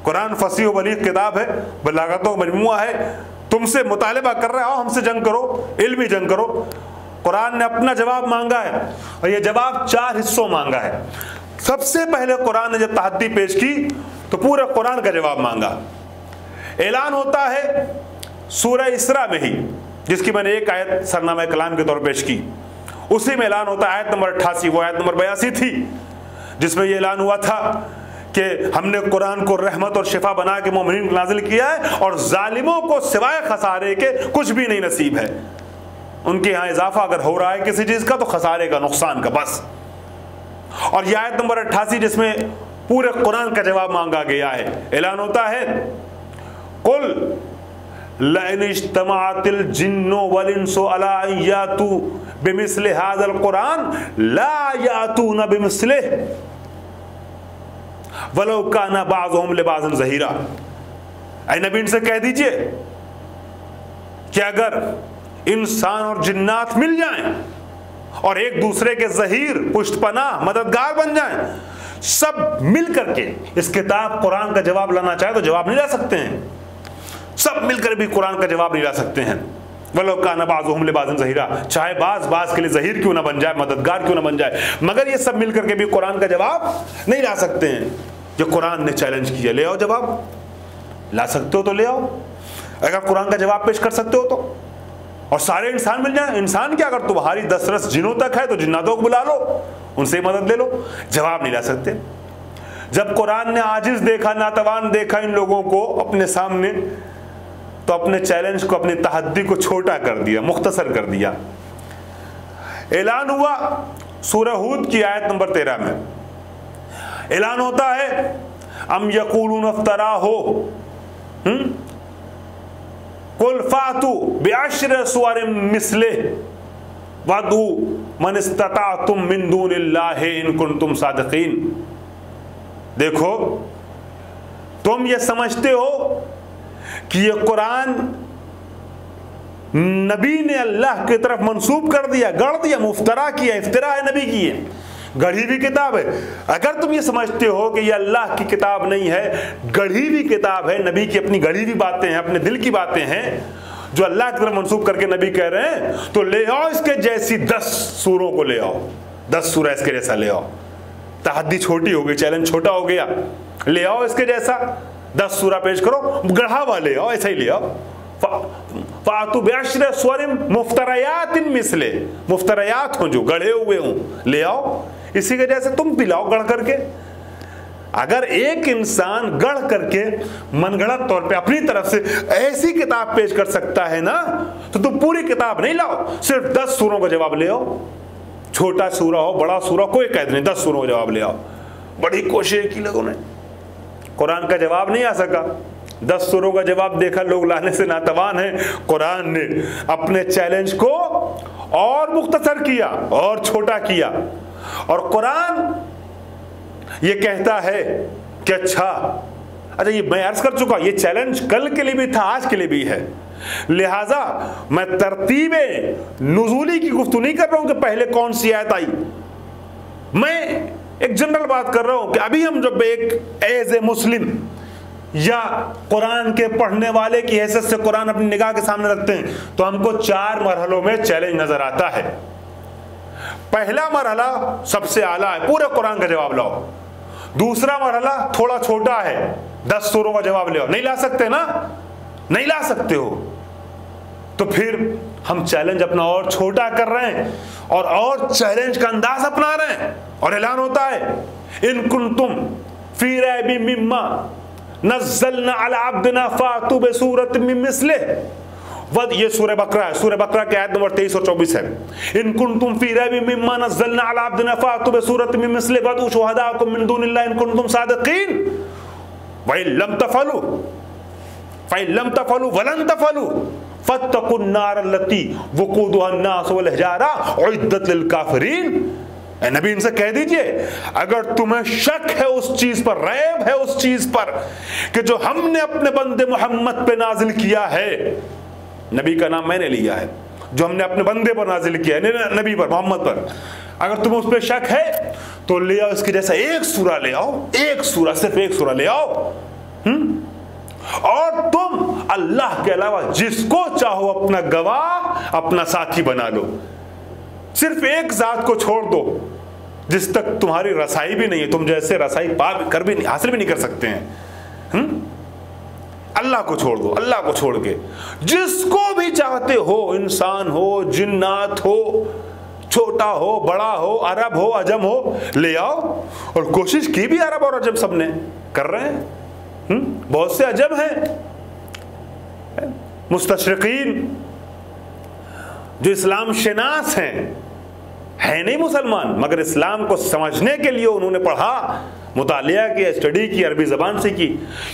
कुरान फसीह व बलीग किताब है, बलागतों का मजमुआ है, तुमसे मुतालिबा कर रहे, आओ हमसे जंग करो, इल्मी जंग करो। कुरान ने अपना जवाब मांगा है और ये जवाब 4 हिस्सों मांगा है। सबसे पहले कुरान ने जब तहद्दी पेश की तो पूरे कुरान का जवाब मांगा। ऐलान होता है सूरह इसरा में ही, जिसकी मैंने एक आयत सरनामा कलाम के तौर पर पेश की, उसी में ऐलान होता है आयत नंबर 88, वो आयत नंबर 82 थी, जिसमें ये ऐलान हुआ था कि हमने कुरान को रहमत और शिफा बना के मोमिनीन को नाजिल किया है और जालिमों को सिवाय खसारे के कुछ भी नहीं नसीब है। उनके यहाँ इजाफा अगर हो रहा है किसी चीज का तो खसारे का, नुकसान का, बस। और यह आयत नंबर 88 जिसमें पूरे कुरान का जवाब मांगा गया है, ऐलान होता है कुल लइन इज्तमाअतिल जिन्नु वल इंसु अला अन यातू बिमिस्लि हाज़ल कुरान ला यातूना बिमिस्लिह वलो काना बाज़ुहुम लिबाज़न ज़हीरा। ऐ नबी इनसे कह दीजिए कि अगर इंसान और जिन्नात मिल जाएं और एक दूसरे के ज़हीर, पुष्टपनाह, मददगार बन जाएं, सब मिल करके इस किताब कुरान का जवाब लाना चाहे तो जवाब नहीं ला सकते हैं। सब मिलकर भी कुरान का जवाब नहीं ला सकते हैं। वलो काना बाज़ुहुम लिबाज़न ज़हीरा, चाहे बाज़ के लिए ज़हीर क्यों ना बन जाए, मददगार क्यों ना बन जाए, मगर ये सब मिलकर के भी कुरान का जवाब नहीं ला सकते हैं। जो कुरान ने चैलेंज किया, ले आओ जवाब, ला सकते हो तो ले आओ, अगर कुरान का जवाब पेश कर सकते हो तो। और सारे इंसान मिल जाए, इंसान क्या, अगर तुम्हारी दस्तरस जिनों तक है तो जिन्नातों को बुला लो, उनसे मदद ले लो, जवाब नहीं ला सकते। जब कुरान ने आजिज देखा, नातवान देखा इन लोगों को अपने सामने, तो अपने चैलेंज को, अपनी तहद्दी को छोटा कर दिया, मुख्तसर कर दिया। ऐलान हुआ सूरह हूद की आयत नंबर 13 में, ऐलान होता है अम यकूलून अफ्तरा हो कुल फातू बिअश्र सुवरिम मिस्लिह वदू मन इस्तताअतुम मिन दूनिल्लाहि इन कुंतुम सादिकीन। देखो, तुम ये समझते हो कि ये कुरान नबी ने अल्लाह की तरफ मंसूब कर दिया, गढ़ दिया, मुफ्तरा किया, इफ्तिरा है नबी की, है गढ़ी हुई किताब है। अगर तुम ये समझते हो कि ये अल्लाह की किताब नहीं है, गढ़ी हुई किताब है, नबी की अपनी गढ़ी हुई बातें हैं, अपने दिल की बातें हैं जो अल्लाह की तरफ मंसूब करके नबी कह रहे हैं, तो ले आओ इसके जैसी 10 सूरों को ले आओ, 10 सूरा इसके जैसा ले आओ। तहद्दी छोटी हो गई, चैलेंज छोटा हो गया, ले आओ इसके जैसा 10 सूरा पेश करो, गढ़ा हुआ ले आओ, ऐसा ही ले आओ। फातु बिअश्र सुवरिम मुफ्तरयातिन मिस्ले, मुफ्तरयात हो जो गढ़े हुए हों, ले आओ इसी के जैसे, तुम पिलाओ गढ़ करके। अगर एक इंसान गढ़ करके मनगढ़ंत तौर पे अपनी तरफ से ऐसी किताब पेश कर सकता है ना, तो तुम पूरी किताब नहीं लाओ, सिर्फ 10 सूरों का जवाब ले आओ। छोटा सूरा हो, बड़ा सूरा, कोई कैद नहीं, 10 सूरों का जवाब ले आओ। बड़ी कोशिश की लोगों ने, कुरान का जवाब नहीं आ सका। 10 सूरों का जवाब देखा लोग लाने से नातवान है। कुरान ने अपने चैलेंज को और मुख्तसर किया और छोटा किया, और कुरान ये कहता है कि अच्छा ये मैं अर्ज कर चुका, ये चैलेंज कल के लिए भी था, आज के लिए भी है, लिहाजा मैं तरतीबे नुज़ूली की गुफ्तगू नहीं कर रहा हूं कि पहले कौन सी आयत आई। मैं एक जनरल बात कर रहा हूं कि अभी हम जब एक एज ए मुस्लिम या कुरान के पढ़ने वाले की हैसियत से कुरान अपनी निगाह के सामने रखते हैं, तो हमको 4 मरहलों में चैलेंज नजर आता है। पहला मरहला सबसे आला है, पूरे कुरान का जवाब लाओ। दूसरा मरहला थोड़ा छोटा है, 10 सूरों का जवाब ले आओ। नहीं ला सकते ना, नहीं ला सकते हो, तो फिर हम चैलेंज अपना और छोटा कर रहे हैं और चैलेंज का अंदाज अपना रहे हैं। और ऐलान होता है इन कुंतुम फी रैबिम मिम्मा नज़्ज़लना अला अब्दिना फातू बिसूरतिम मिन मिस्लिह। वद ये सूरह बकरा है, सूरह बकरा की आयत नंबर 23 और 24 है। इन कुंतुम फी रैबिम मिम्मा नज़्ज़लना अला अब्दिना फातू बिसूरतिम मिन मिस्लिह वदू शुहदाकुम मिन दूनिल्लाहि इन कुंतुम सादिकीन व इन लम तफअलू वलन तफअलू फत्तकुन नार अल्लती वक़ूदुहा अन्नास वल हिजारा उइद्दत लिल काफिरीन। नबी इनसे कह दीजिए, अगर तुम्हें शक है उस चीज पर, रैब है उस चीज पर कि जो हमने अपने बंदे मोहम्मद पे नाजिल किया है, नबी का नाम मैंने लिया है, जो हमने अपने बंदे पर नाजिल किया है, नबी पर, मोहम्मद पर, अगर तुम्हें उस पर शक है तो ले आओ इसके जैसा एक सूरा ले आओ, एक सूरा, सिर्फ एक सूरा ले आओ। और तुम अल्लाह के अलावा जिसको चाहो अपना गवाह, अपना साथी बना लो। सिर्फ एक जात को छोड़ दो जिस तक तुम्हारी रसाई भी नहीं है, तुम जैसे रसाई कर भी नहीं, हासिल भी नहीं कर सकते हैं। अल्लाह को छोड़ दो, अल्लाह को छोड़ के जिसको भी चाहते हो, इंसान हो, जिन्नात हो, छोटा हो, बड़ा हो, अरब हो, अजम हो, ले आओ। और कोशिश की भी अरब और अजम सबने, कर रहे हैं। बहुत से अजम हैं मुस्तशरिकीन जो इस्लाम शनास हैं, है नहीं मुसलमान, मगर इस्लाम को समझने के लिए उन्होंने पढ़ा, मुतालिया किया, स्टडी की, अरबी जबान से की।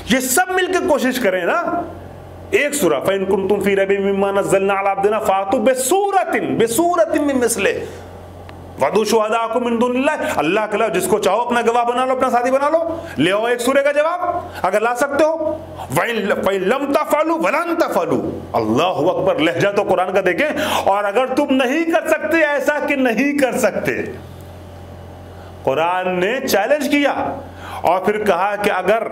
ये सब मिलकर कोशिश करें ना। एक सूरा फ़इन कुंतुम फ़ी रैबिम मिम्मा नज़्ज़लना अला अब्दिना फ़ातू बिसूरतिन मिन मिस्लिही वदू शुहदाकुम मिन दुनिल्लाह। अल्लाह के अलावा जिसको चाहो अपना गवाह बना लो, अपना साथी बना लो, ले आओ एक सूरे का जवाब अगर ला सकते हो। फ़इन लम तफ़अलू वलन तफ़अलू, अल्लाहु अकबर। लहजा तो कुरान का देखें। और अगर तुम नहीं कर सकते, ऐसा कि नहीं कर सकते, कुरान ने चैलेंज किया और फिर कहा कि अगर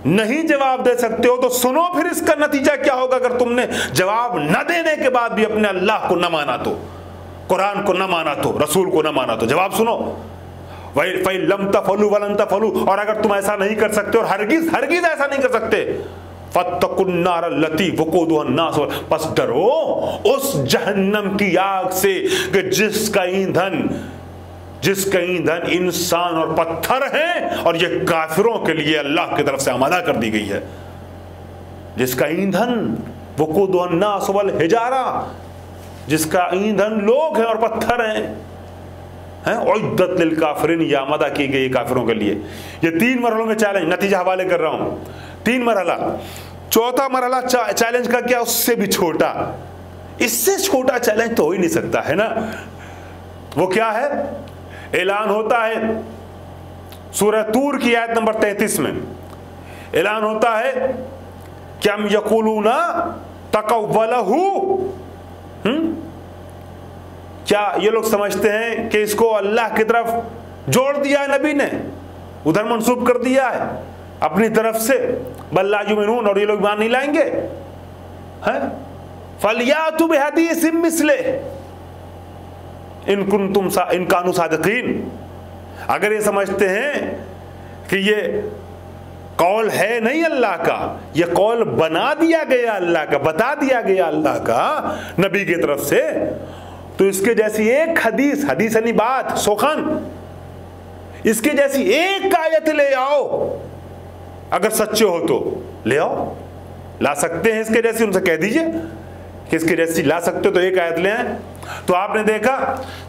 नहीं जवाब दे सकते हो तो सुनो फिर इसका नतीजा क्या होगा अगर तुमने जवाब न देने के बाद भी अपने अल्लाह को न माना तो, कुरान को न माना तो, रसूल को न माना तो। जवाब सुनो, वही लम तफलू वलन तफलू। और अगर तुम ऐसा नहीं कर सकते और हरगिज हरगिज ऐसा नहीं कर सकते, फत्तकुन्नार लती वक़ूदुहन्नास, बस डरो उस जहन्नम की आग से कि जिसका ईंधन इंसान और पत्थर है और ये काफिरों के लिए अल्लाह की तरफ से आमादा कर दी गई है। जिसका ईंधन वक़ूदुहन्नास वल हिजारा, जिसका ईंधन लोग हैं और पत्थर हैं। उद्दत लिल काफिरीन, ये आमादा की गई काफिरों के लिए। ये 3 मरहलों में चैलेंज, नतीजा हवाले कर रहा हूं। 3 मरहला। चौथा मरहला चैलेंज का क्या, उससे भी छोटा, इससे छोटा चैलेंज तो हो ही नहीं सकता, है ना। वो क्या है? ऐलान होता है सूरह तूर की आयत नंबर 33 में, ऐलान होता है कि हम यक़ूलूना तक़व्वलहू, क्या ये लोग समझते हैं कि इसको अल्लाह की तरफ जोड़ दिया है, नबी ने उधर मंसूब कर दिया है अपनी तरफ से। बल ला युमिनून, और ये लोग ईमान नहीं लाएंगे। फलयातु बिहदीसिम मिस्लिही इन कानू सादिकीन। अगर ये समझते हैं कि ये कौल है नहीं अल्लाह का, ये कौल बना दिया गया अल्लाह का, बता दिया गया अल्लाह का नबी की तरफ से, तो इसके जैसी एक हदीस यानी बात, सोखन, इसके जैसी एक आयत ले आओ, अगर सच्चे हो तो ले आओ। ला सकते हैं इसके जैसी, उनसे कह दीजिए कि इसके जैसी ला सकते हो तो एक आयत ले आए। तो आपने देखा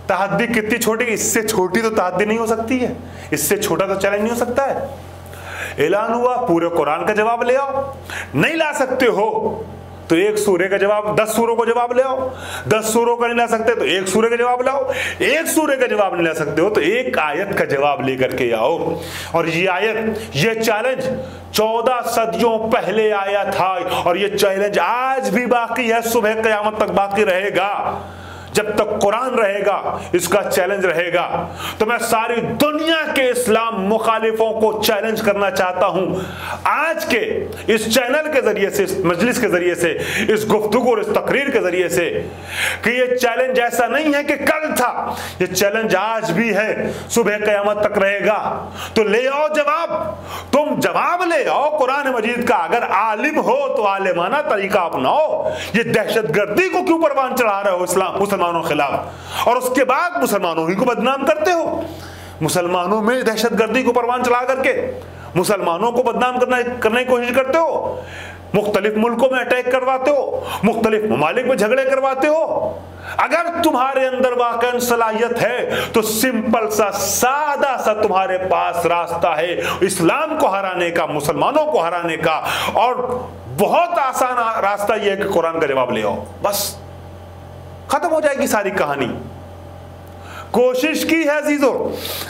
तहद्दी कितनी छोटी, इससे छोटी तो तहद्दी नहीं हो सकती है, इससे छोटा तो चैलेंज नहीं हो सकता है। ऐलान हुआ, पूरे कुरान का जवाब ले आओ। नहीं ला सकते हो तो एक सूरे का जवाब, 10 सूरों को जवाब ले आओ। 10 सूरों का नहीं ला सकते तो एक सूरे का जवाब लाओ। एक सूरे का जवाब नहीं ला सकते हो तो एक आयत का जवाब लेकर के आओ। और ये आयत, ये चैलेंज 14 सदियों पहले आया था और ये चैलेंज आज भी बाकी है, सुबह क़यामत तक बाकी रहेगा। जब तक कुरान रहेगा इसका चैलेंज रहेगा। तो मैं सारी दुनिया के इस्लाम मुखालिफों को चैलेंज करना चाहता हूं आज के इस चैनल के जरिए से, इस मजलिस के जरिए से, इस गुफ्तगू और इस तकरीर के जरिए से, कि ये चैलेंज ऐसा नहीं है कि कल था, ये चैलेंज आज भी है, सुबह क़यामत तक रहेगा। तो ले आओ जवाब, तुम जवाब ले आओ कुरान मजीद का। अगर आलिम हो तो आलिमाना तरीका अपनाओ। ये दहशतगर्दी को क्यों परवान चढ़ा रहे हो इस्लाम मुसलमानों के खिलाफ, और उसके बाद मुसलमानों ही को बदनाम करते हो। मुसलमानों में दहशतगर्दी को परवान चढ़ा करके मुसलमानों को बदनाम करने की कोशिश करते हो, मुख्तलिफ मुल्कों में अटैक करवाते हो, मुख्तलिफ ममालिक में झगड़े करवाते हो। अगर तुम्हारे अंदर वाकई सलाहियत है तो सिंपल सा, सादा सा तुम्हारे पास रास्ता है इस्लाम को हराने का, मुसलमानों को हराने का, और बहुत आसान रास्ता यह है कि कुरान का जवाब ले आओ। बस खत्म हो जाएगी सारी कहानी। कोशिश की है अजीजों,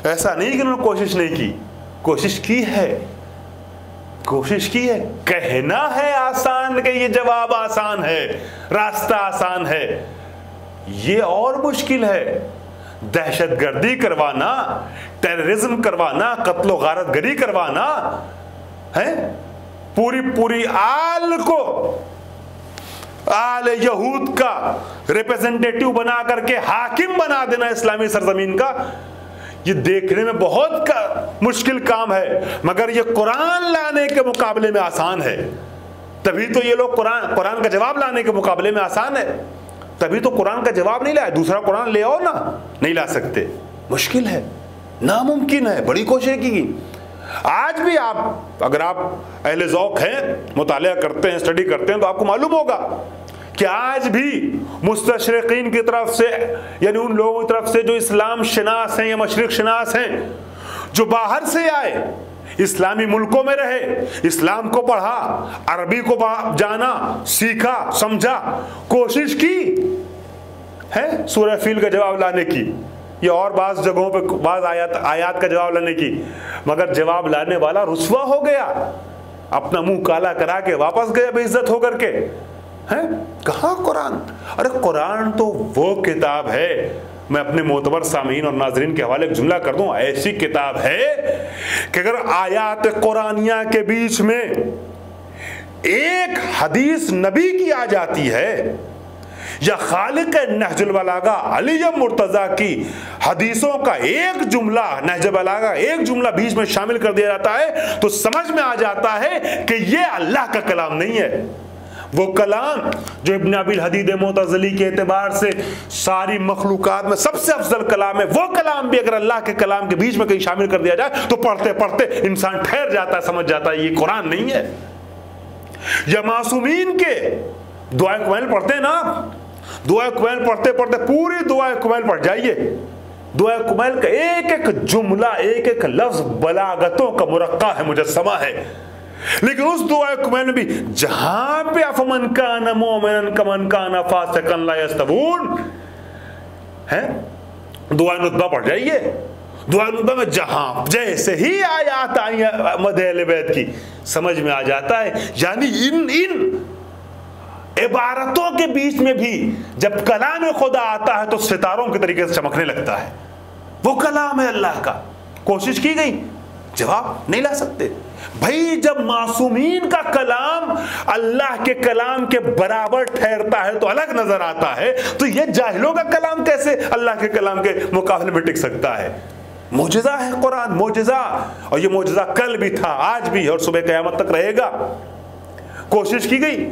ऐसा नहीं कि उन्होंने कोशिश नहीं की, कोशिश की है, कोशिश की है। कहना है आसान कि ये जवाब आसान है, रास्ता आसान है, ये और मुश्किल है। दहशतगर्दी करवाना, टेररिज्म करवाना, कत्लो गारतगरी करवाना है, पूरी पूरी आल को आले यहूद का रिप्रेजेंटेटिव बना करके हाकिम बना देना इस्लामी सरजमीन का, ये देखने में बहुत मुश्किल काम है, मगर ये कुरान लाने के मुकाबले में आसान है। तभी तो ये लोग कुरान का जवाब लाने के मुकाबले में आसान है, तभी तो कुरान का जवाब नहीं लाए। दूसरा कुरान ले आओ ना, नहीं ला सकते, मुश्किल है, नामुमकिन है, बड़ी कोशिश की। आज भी आप, अगर आप अहले ज़ौक़ हैं, मुतालिया करते हैं, स्टडी करते हैं, तो आपको मालूम होगा कि आज भी मुस्तशरिकीन की तरफ से, यानी उन लोगों की तरफ से जो इस्लाम शनास हैं या मशरिक शनास हैं, जो बाहर से आए, इस्लामी मुल्कों में रहे, इस्लाम को पढ़ा, अरबी को जाना, सीखा, समझा, कोशिश की है सूरह फील का जवाब लाने की, या और बाज़ जगहों पे बाज़ आयात का जवाब लाने की, मगर जवाब लाने वाला रुस्वा हो गया, अपना मुंह काला करा के वापस गया बेइज्जत होकर के। हैं कहाँ कुरान? अरे कुरान तो वो किताब है, मैं अपने मोतबर सामीन और नाजरीन के हवाले एक जुमला कर दूं, ऐसी किताब है कि अगर आयात कुरानिया के बीच में एक हदीस नबी की आ जाती है, या खालिक नहजुल बलागा अली मुर्तजा की हदीसों का एक जुमला, नहजुल बलागा एक जुमला बीच में शामिल कर दिया जाता है, तो समझ में आ जाता है कि ये अल्लाह का कलाम नहीं है। वो कलाम जो इब्न अबिल हदीद मुतज़ली के एतबार से सारी मखलूकात में सबसे अफजल कलाम है, वो कलाम भी अगर अल्लाह के कलाम के बीच में कहीं शामिल कर दिया जाए तो पढ़ते पढ़ते इंसान ठहर जाता है, समझ जाता है ये कुरान नहीं है। या मासूमीन के दुआ कुमैल पढ़ते हैं ना आप, दुआ कुमैल पढ़ते पढ़ते पूरी दुआ कुमैल पढ़ जाइए, दुआ कुमैल का एक एक जुमला, एक एक लफ्ज बलागतों का मुरक्का है, मुजस्समा है। लेकिन उस दुआ कुमैल में भी जहां पे अफमन काना मोमिनन कमन काना फासिकन ला यस्तवून है, दुआ नुतबा पढ़ जाइए, दुआ नुतबा में जहां जैसे ही आयात आई मदह अहले बैत की समझ में आ जाता है। यानी इन इबारतों के बीच में भी जब कलाम खुदा आता है तो सितारों के तरीके से चमकने लगता है। वो कलाम है अल्लाह का, कोशिश की गई, जवाब नहीं ला सकते भाई। जब मासूमीन का कलाम अल्लाह के कलाम के बराबर ठहरता है तो अलग नजर आता है, तो ये जाहिलों का कलाम कैसे अल्लाह के कलाम के मुकाबले में टिक सकता है? मोजिज़ा है कुरान, मोजिज़ा, और ये मोजिज़ा कल भी था, आज भी और सुबह क़यामत तक रहेगा। कोशिश की गई,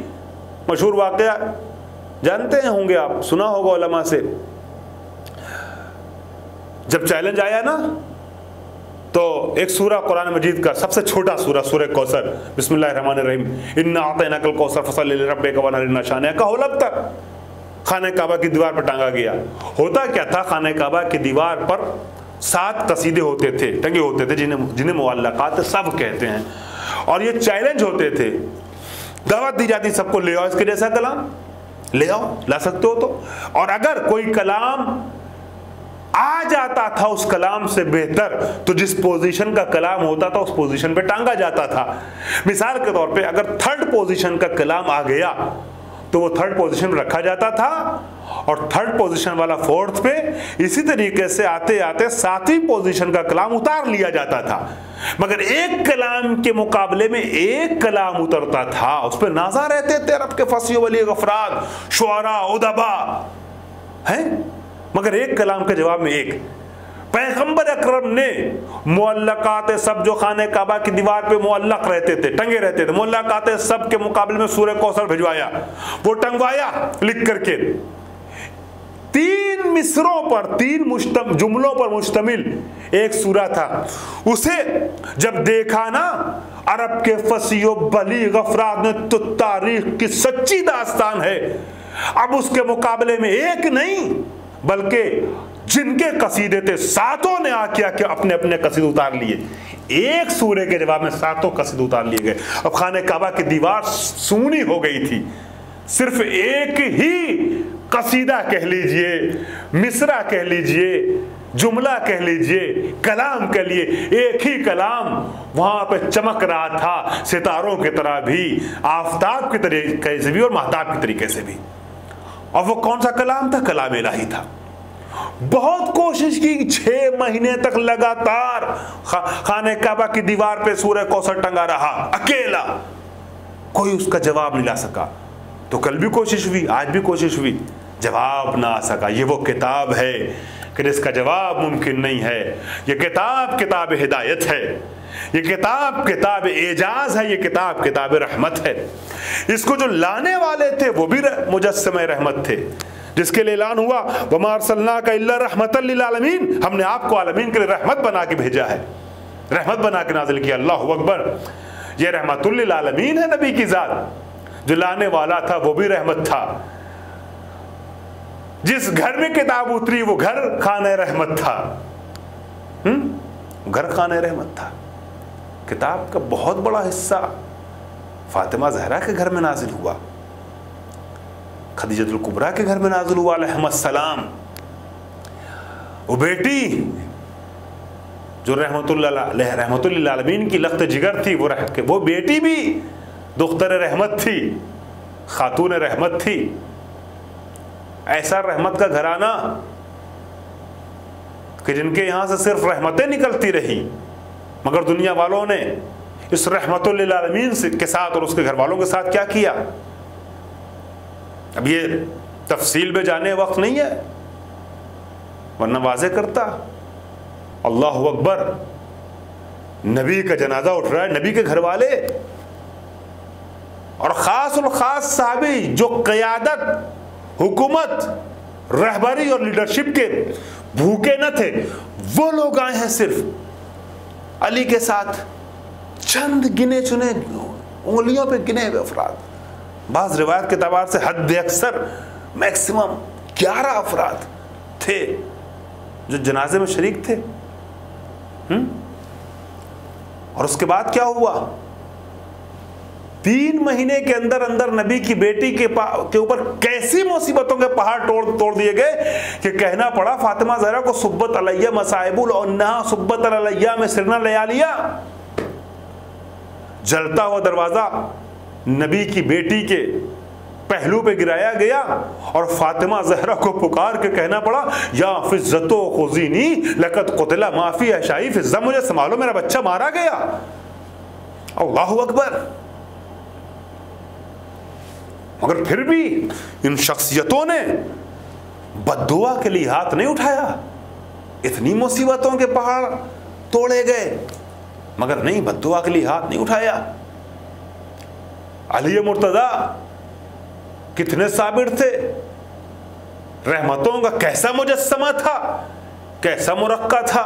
मशहूर वाक़या जानते हैं होंगे आप, सुना होगा उलमा से, जब चैलेंज आया ना तो एक सूरा कुरान मजीद का सबसे छोटा सूरा, सूरह कौसर, बिस्मिल्लाहिर्रहमानिर्रहीम, इन्ना अतैनाकल कौसर फसल्लि लिरब्बिका वनहर इन्ना शानिअक का होलब तक खाने काबा की दीवार पर टांगा गया। होता क्या था, खाने काबा की दीवार पर 7 कसीदे होते थे, टंगे होते थे, जिन्हें मुअल्लकात सब कहते हैं, और ये चैलेंज होते थे, दावत दी जाती सबको, ले आओ इसके जैसा कलाम, ले आओ, ला सकते हो तो। और अगर कोई कलाम आ जाता था उस कलाम से बेहतर, तो जिस पोजीशन का कलाम होता था उस पोजीशन पे टांगा जाता था। मिसाल के तौर पे अगर 3rd पोजीशन का कलाम आ गया तो वो 3rd पोजीशन में रखा जाता था, और 3rd पोजीशन वाला 4th पे, इसी तरीके से आते आते 7वीं पोजीशन का कलाम उतार लिया जाता था। मगर एक कलाम के मुकाबले में एक कलाम उतरता था, उस पर नाज़ा रहते थे अरब के फसी वली अफराद, शुअरा, उदबा हैं, मगर एक कलाम के जवाब में एक। पैगंबर अकरम ने मुअल्लकात सब जो खाने काबा की दीवार पे मुअल्लक रहते थे, टंगे रहते थे, मुअल्लकात सब के मुकाबले में सूरह कौसर भिजवाया, वो टंगवाया लिख करके, 3 मिसरों पर, 3 जुमलों पर मुश्तमिल एक सूरा था। उसे जब देखा ना अरब के फसीओ बलीग अफराद ने, तो तारीख की सच्ची दास्तान है। अब उसके मुकाबले में एक नहीं बल्कि जिनके कसीदे थे 7 ने आके अपने अपने कसीदे उतार लिए, एक सूरे के जवाब में 7 कसीदे उतार लिए गए। अब खाने काबा की दीवार सूनी हो गई थी, सिर्फ एक ही कसीदा कह लीजिए, मिसरा कह लीजिए, जुमला कह लीजिए, कलाम कह लिए, एक ही कलाम वहां पे चमक रहा था सितारों की तरह भी, आफताब के तरीके से भी और महताब के तरीके से भी। और वो कौन सा कलाम था? कलाम इलाही था। बहुत कोशिश की, 6 महीने तक लगातार खाने काबा की दीवार पे सूरह कौसर टंगा रहा अकेला, कोई उसका जवाब नहीं ला सका। तो कल भी कोशिश हुई, आज भी कोशिश हुई, जवाब ना आ सका। ये वो किताब है कि जिसका जवाब मुमकिन नहीं है। ये किताब किताब हिदायत है, ये किताब किताब एजाज है, ये किताब किताब रहमत है। इसको जो लाने वाले थे वो भी मुजस्सम रहमत थे, जिसके लिए ऐलान हुआ वमा अरसलनाका इल्ला रहमतल लिल आलमीन, हमने आपको आलमीन के लिए रहमत बना के भेजा है, रहमत बना के नाजिल किया। अल्लाहु अकबर। ये रहमतुल लिल आलमीन है नबी की जात। जो लाने वाला था वो भी रहमत था। जिस घर में किताब उतरी वो घर खाने रहमत था। घर खाने रहमत था। किताब का बहुत बड़ा हिस्सा फातिमा ज़हरा के घर में नाजिल हुआ, खदीजतुल कुबरा के घर में नाजिल हुआ अलैहिस्सलाम। वो बेटी जो रहमतुल लिल आलमीन की लख्त जिगर थी, वो बेटी भी दुख्तर रहमत थी, खातून रहमत थी। ऐसा रहमत का घराना कि जिनके यहां से सिर्फ रहमतें निकलती रही, मगर दुनिया वालों ने इस रहमतुल लिल आलमीन के साथ और उसके घर वालों के साथ क्या किया। अब ये तफसील में जाने वक्त नहीं है, वरना वाज़े करता। अल्लाहु अकबर। नबी का जनाजा उठ रहा है, नबी के घर वाले और खास साहबी जो क़यादत, हुकूमत, रहबरी और लीडरशिप के भूखे न थे, वो लोग आए हैं सिर्फ अली के साथ। चंद गिने चुने, उंगलियों पे गिने हुए अफराद, बाज़ रिवायत के तबार से हद अक्सर मैक्सिमम 11 अफराद थे जो जनाजे में शरीक थे। और उसके बाद क्या हुआ? 3 महीने के अंदर अंदर नबी की बेटी के ऊपर कैसी मुसीबतों के पहाड़ तोड़ दिए गए कि कहना पड़ा फातिमा ज़हरा को सुब्बत अलैया मसाइबुल अन्हा सुब्बत अलैया में सिरना लया लिया। जलता हुआ दरवाजा नबी की बेटी के पहलू पे गिराया गया और फातिमा ज़हरा को पुकार के कहना पड़ा, या फिज़्ज़तो खुज़ीनी लक़द क़ुतिला माफ़ी अशाई फिज़्ज़ा, मुझे संभालो, मेरा बच्चा मारा गया। अल्लाहु अकबर। मगर फिर भी इन शख्सियतों ने बद्दुआ के लिए हाथ नहीं उठाया। इतनी मुसीबतों के पहाड़ तोड़े गए, मगर नहीं, बद्दुआ के लिए हाथ नहीं उठाया। अली मुर्तज़ा कितने साबिर थे, रहमतों का कैसा मुजस्समा था, कैसा मुरक्का था।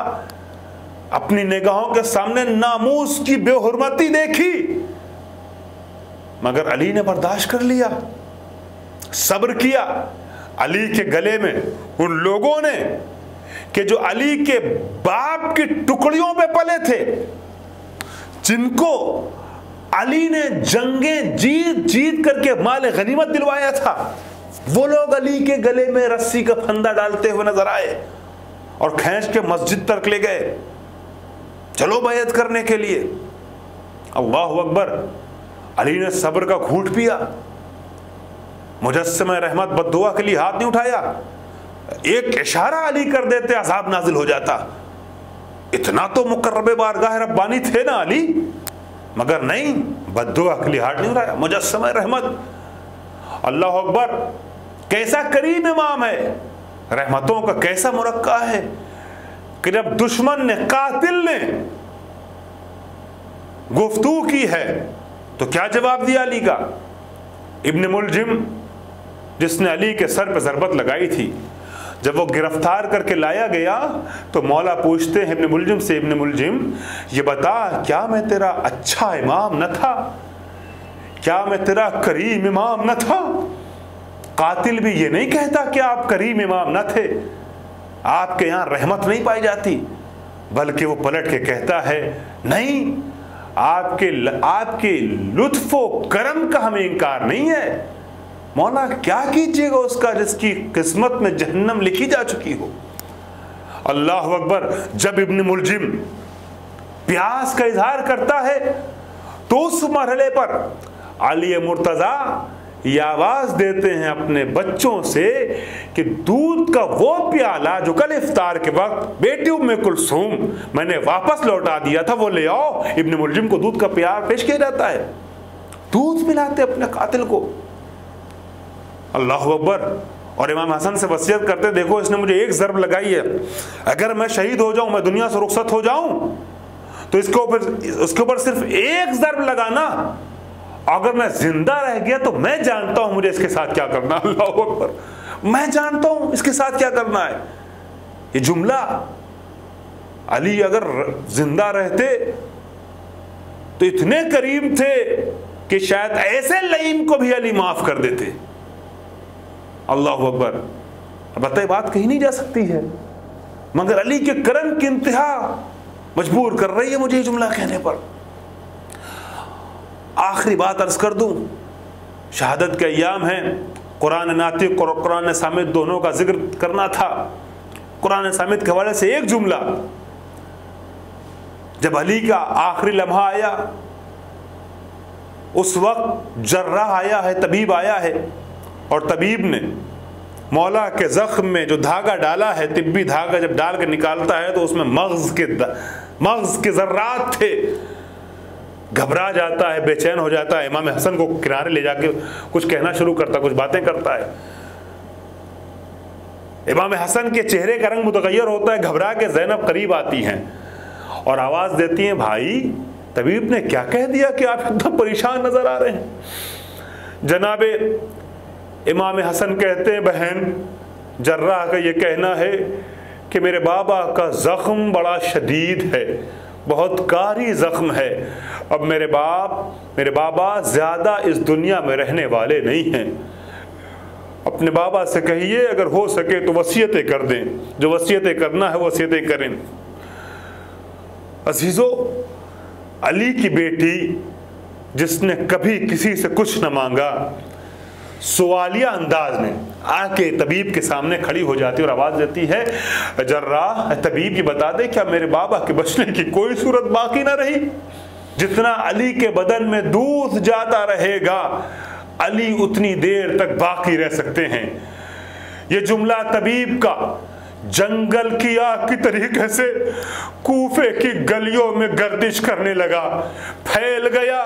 अपनी निगाहों के सामने नामूस की बेहुरमती देखी, मगर अली ने बर्दाश्त कर लिया, सब्र किया। अली के गले में उन लोगों ने कि जो अली के बाप की टुकड़ियों पे पले थे, जिनको अली ने जंगें जीत करके माल गनीमत दिलवाया था, वो लोग अली के गले में रस्सी का फंदा डालते हुए नजर आए और खींच के मस्जिद तक ले गए, चलो बैत करने के लिए। अल्लाहु अकबर। अली ने सब्र का घूंट पिया, मुजस्सम रहमत बद्दुआ के लिए हाथ नहीं उठाया। एक इशारा अली कर देते अज़ाब नाजिल हो जाता। इतना तो मुकर्रबे बारगाह रब्बानी थे ना अली, मगर नहीं, बद्दुआ के लिए हाथ नहीं उठाया। मुजस्सम रहमत। अल्लाह अकबर। कैसा करीम इमाम है, रहमतों का कैसा मुरक्का है कि जब दुश्मन ने, कातिल ने गुफ्तगू की है तो क्या जवाब दिया अली का? इब्न मुलजिम, जिसने अली के सर पर ज़रबत लगाई थी, जब वो गिरफ्तार करके लाया गया तो मौला पूछते हैं इब्न मुलजिम से, इब्न मुलजिम ये बता, क्या मैं तेरा अच्छा इमाम न था? क्या मैं तेरा करीम इमाम न था? कातिल भी ये नहीं कहता कि आप करीम इमाम न थे, आपके यहाँ रहमत नहीं पाई जाती, बल्कि वो पलट के कहता है, नहीं, आपके लुत्फ़ो करम का हमें इनकार नहीं है। मौला क्या कीजिएगा उसका जिसकी किस्मत में जहन्नम लिखी जा चुकी हो। अल्लाह अकबर। जब इब्न मुलजिम प्यास का इजहार करता है तो उस मरहले पर अली मुर्तज़ा ये आवाज़ देते हैं अपने बच्चों से कि दूध का वो प्याला जो कल इफ्तार के वक्त बेटी उम्मे कुलसूम मैंने वापस लौटा दिया था, वो ले आओ। इब्न मुलजिम को दूध का प्याला पेश किया जाता है, दूध पिलाते अपने कातिल को। अल्लाह अकबर। और इमाम हसन से वसीयत करते, देखो इसने मुझे एक ज़र्ब लगाई है, अगर मैं शहीद हो जाऊं, मैं दुनिया से रुखसत हो जाऊं, तो उसके ऊपर सिर्फ एक ज़र्ब लगाना, अगर मैं जिंदा रह गया तो मैं जानता हूं मुझे इसके साथ क्या करना। अल्लाह अकबर, मैं जानता हूं इसके साथ क्या करना है। ये जुमला अली अगर जिंदा रहते तो इतने करीम थे कि शायद ऐसे लईम को भी अली माफ कर देते। अल्लाह अकबर। बताइए, बात कही नहीं जा सकती है, मगर अली के करम की इंतहा मजबूर कर रही है मुझे ये जुमला कहने पर। आखिरी बात अर्ज कर दूं, शहादत के अय्याम हैं, कुरान नातिक और कुरान सामित दोनों का जिक्र करना था। कुरान सामित के हवाले से एक जुमला, जब अली का आखिरी लम्हा आया, उस वक्त जर्राह आया है, तबीब आया है, और तबीब ने मौला के जख्म में जो धागा डाला है, तिब्बी धागा जब डाल के निकालता है तो उसमें मग़ज़ के ज़र्रात थे। घबरा जाता है, बेचैन हो जाता है, इमाम हसन को किनारे ले जाके कुछ कहना शुरू करता, कुछ बातें करता है। इमाम हसन के चेहरे का रंग मुतग़य्यर होता है, घबरा के ज़ैनब करीब आती हैं और आवाज़ देती हैं, भाई तबीब ने क्या कह दिया कि आप एकदम परेशान नज़र आ रहे हैं। जनाबे इमाम हसन कहते हैं, बहन जर्राह का ये कहना है कि मेरे बाबा का ज़ख्म बड़ा शदीद है, बहुत कारी ज़ख्म है। अब मेरे बाबा ज़्यादा इस दुनिया में रहने वाले नहीं हैं। अपने बाबा से कहिए अगर हो सके तो वसीयतें कर दें, जो वसीयतें करना है वसीयतें करें। अजीज़ों, अली की बेटी जिसने कभी किसी से कुछ न मांगा, सवालिया अंदाज में आके तबीब के सामने खड़ी हो जाती और आवाज़ देती है, जर्राह तबीब ये बता दे क्या मेरे बाबा के बचने की कोई सूरत बाकी ना रही? जितना अली के बदन में दूध जाता रहेगा, अली उतनी देर तक बाकी रह सकते हैं। ये जुमला तबीब का जंगल की आग की तरीके से कूफे की गलियों में गर्दिश करने लगा, फैल गया।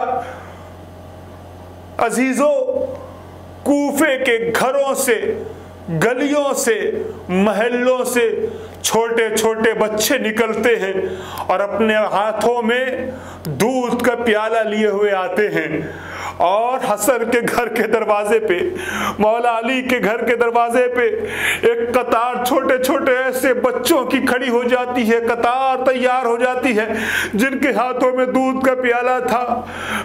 अजीजों, कूफे के घरों से, गलियों से, महल्लों से छोटे छोटे बच्चे निकलते हैं और अपने हाथों में दूध का प्याला लिए हुए आते हैं और हसन के घर के दरवाजे पे, मौला अली के घर के दरवाजे पे एक कतार छोटे छोटे ऐसे बच्चों की खड़ी हो जाती है, कतार तैयार हो जाती है जिनके हाथों में दूध का प्याला था।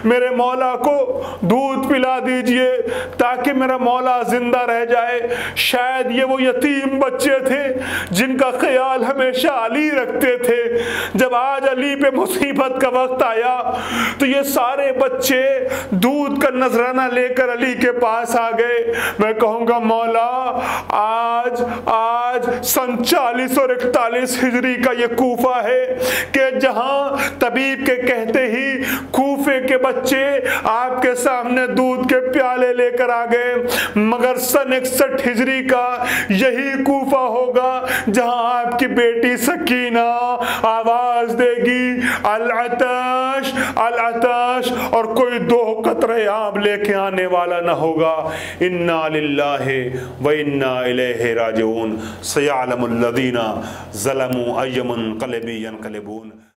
मेरे मौला को दूध पिला दीजिए ताकि मेरा मौला जिंदा रह जाए। शायद ये वो यतीम बच्चे थे जिनका ख्याल हमेशा अली रखते थे। जब आज अली पे मुसीबत का वक्त आया तो ये सारे बच्चे दूध का नजराना लेकर अली के पास आ गए। मैं कहूंगा मौला, आज सन 40 और 41 हिजरी का ये कूफा है कि जहां तबीब के कहते ही कूफे के बच्चे आपके सामने दूध के प्याले लेकर आ गए, मगर सन 61 हिजरी का यही कूफा होगा जहां आपकी बेटी सकीना आवाज देगी अल अताश अल अताश, और कोई दो कतरे आब लेके आने वाला ना होगा। इन्ना लिल्लाहि व इन्ना इलैहि राजिऊन। सयअलमुल लज़ीना ज़लमू अय्युमुन क़लबी यनक़लिबून।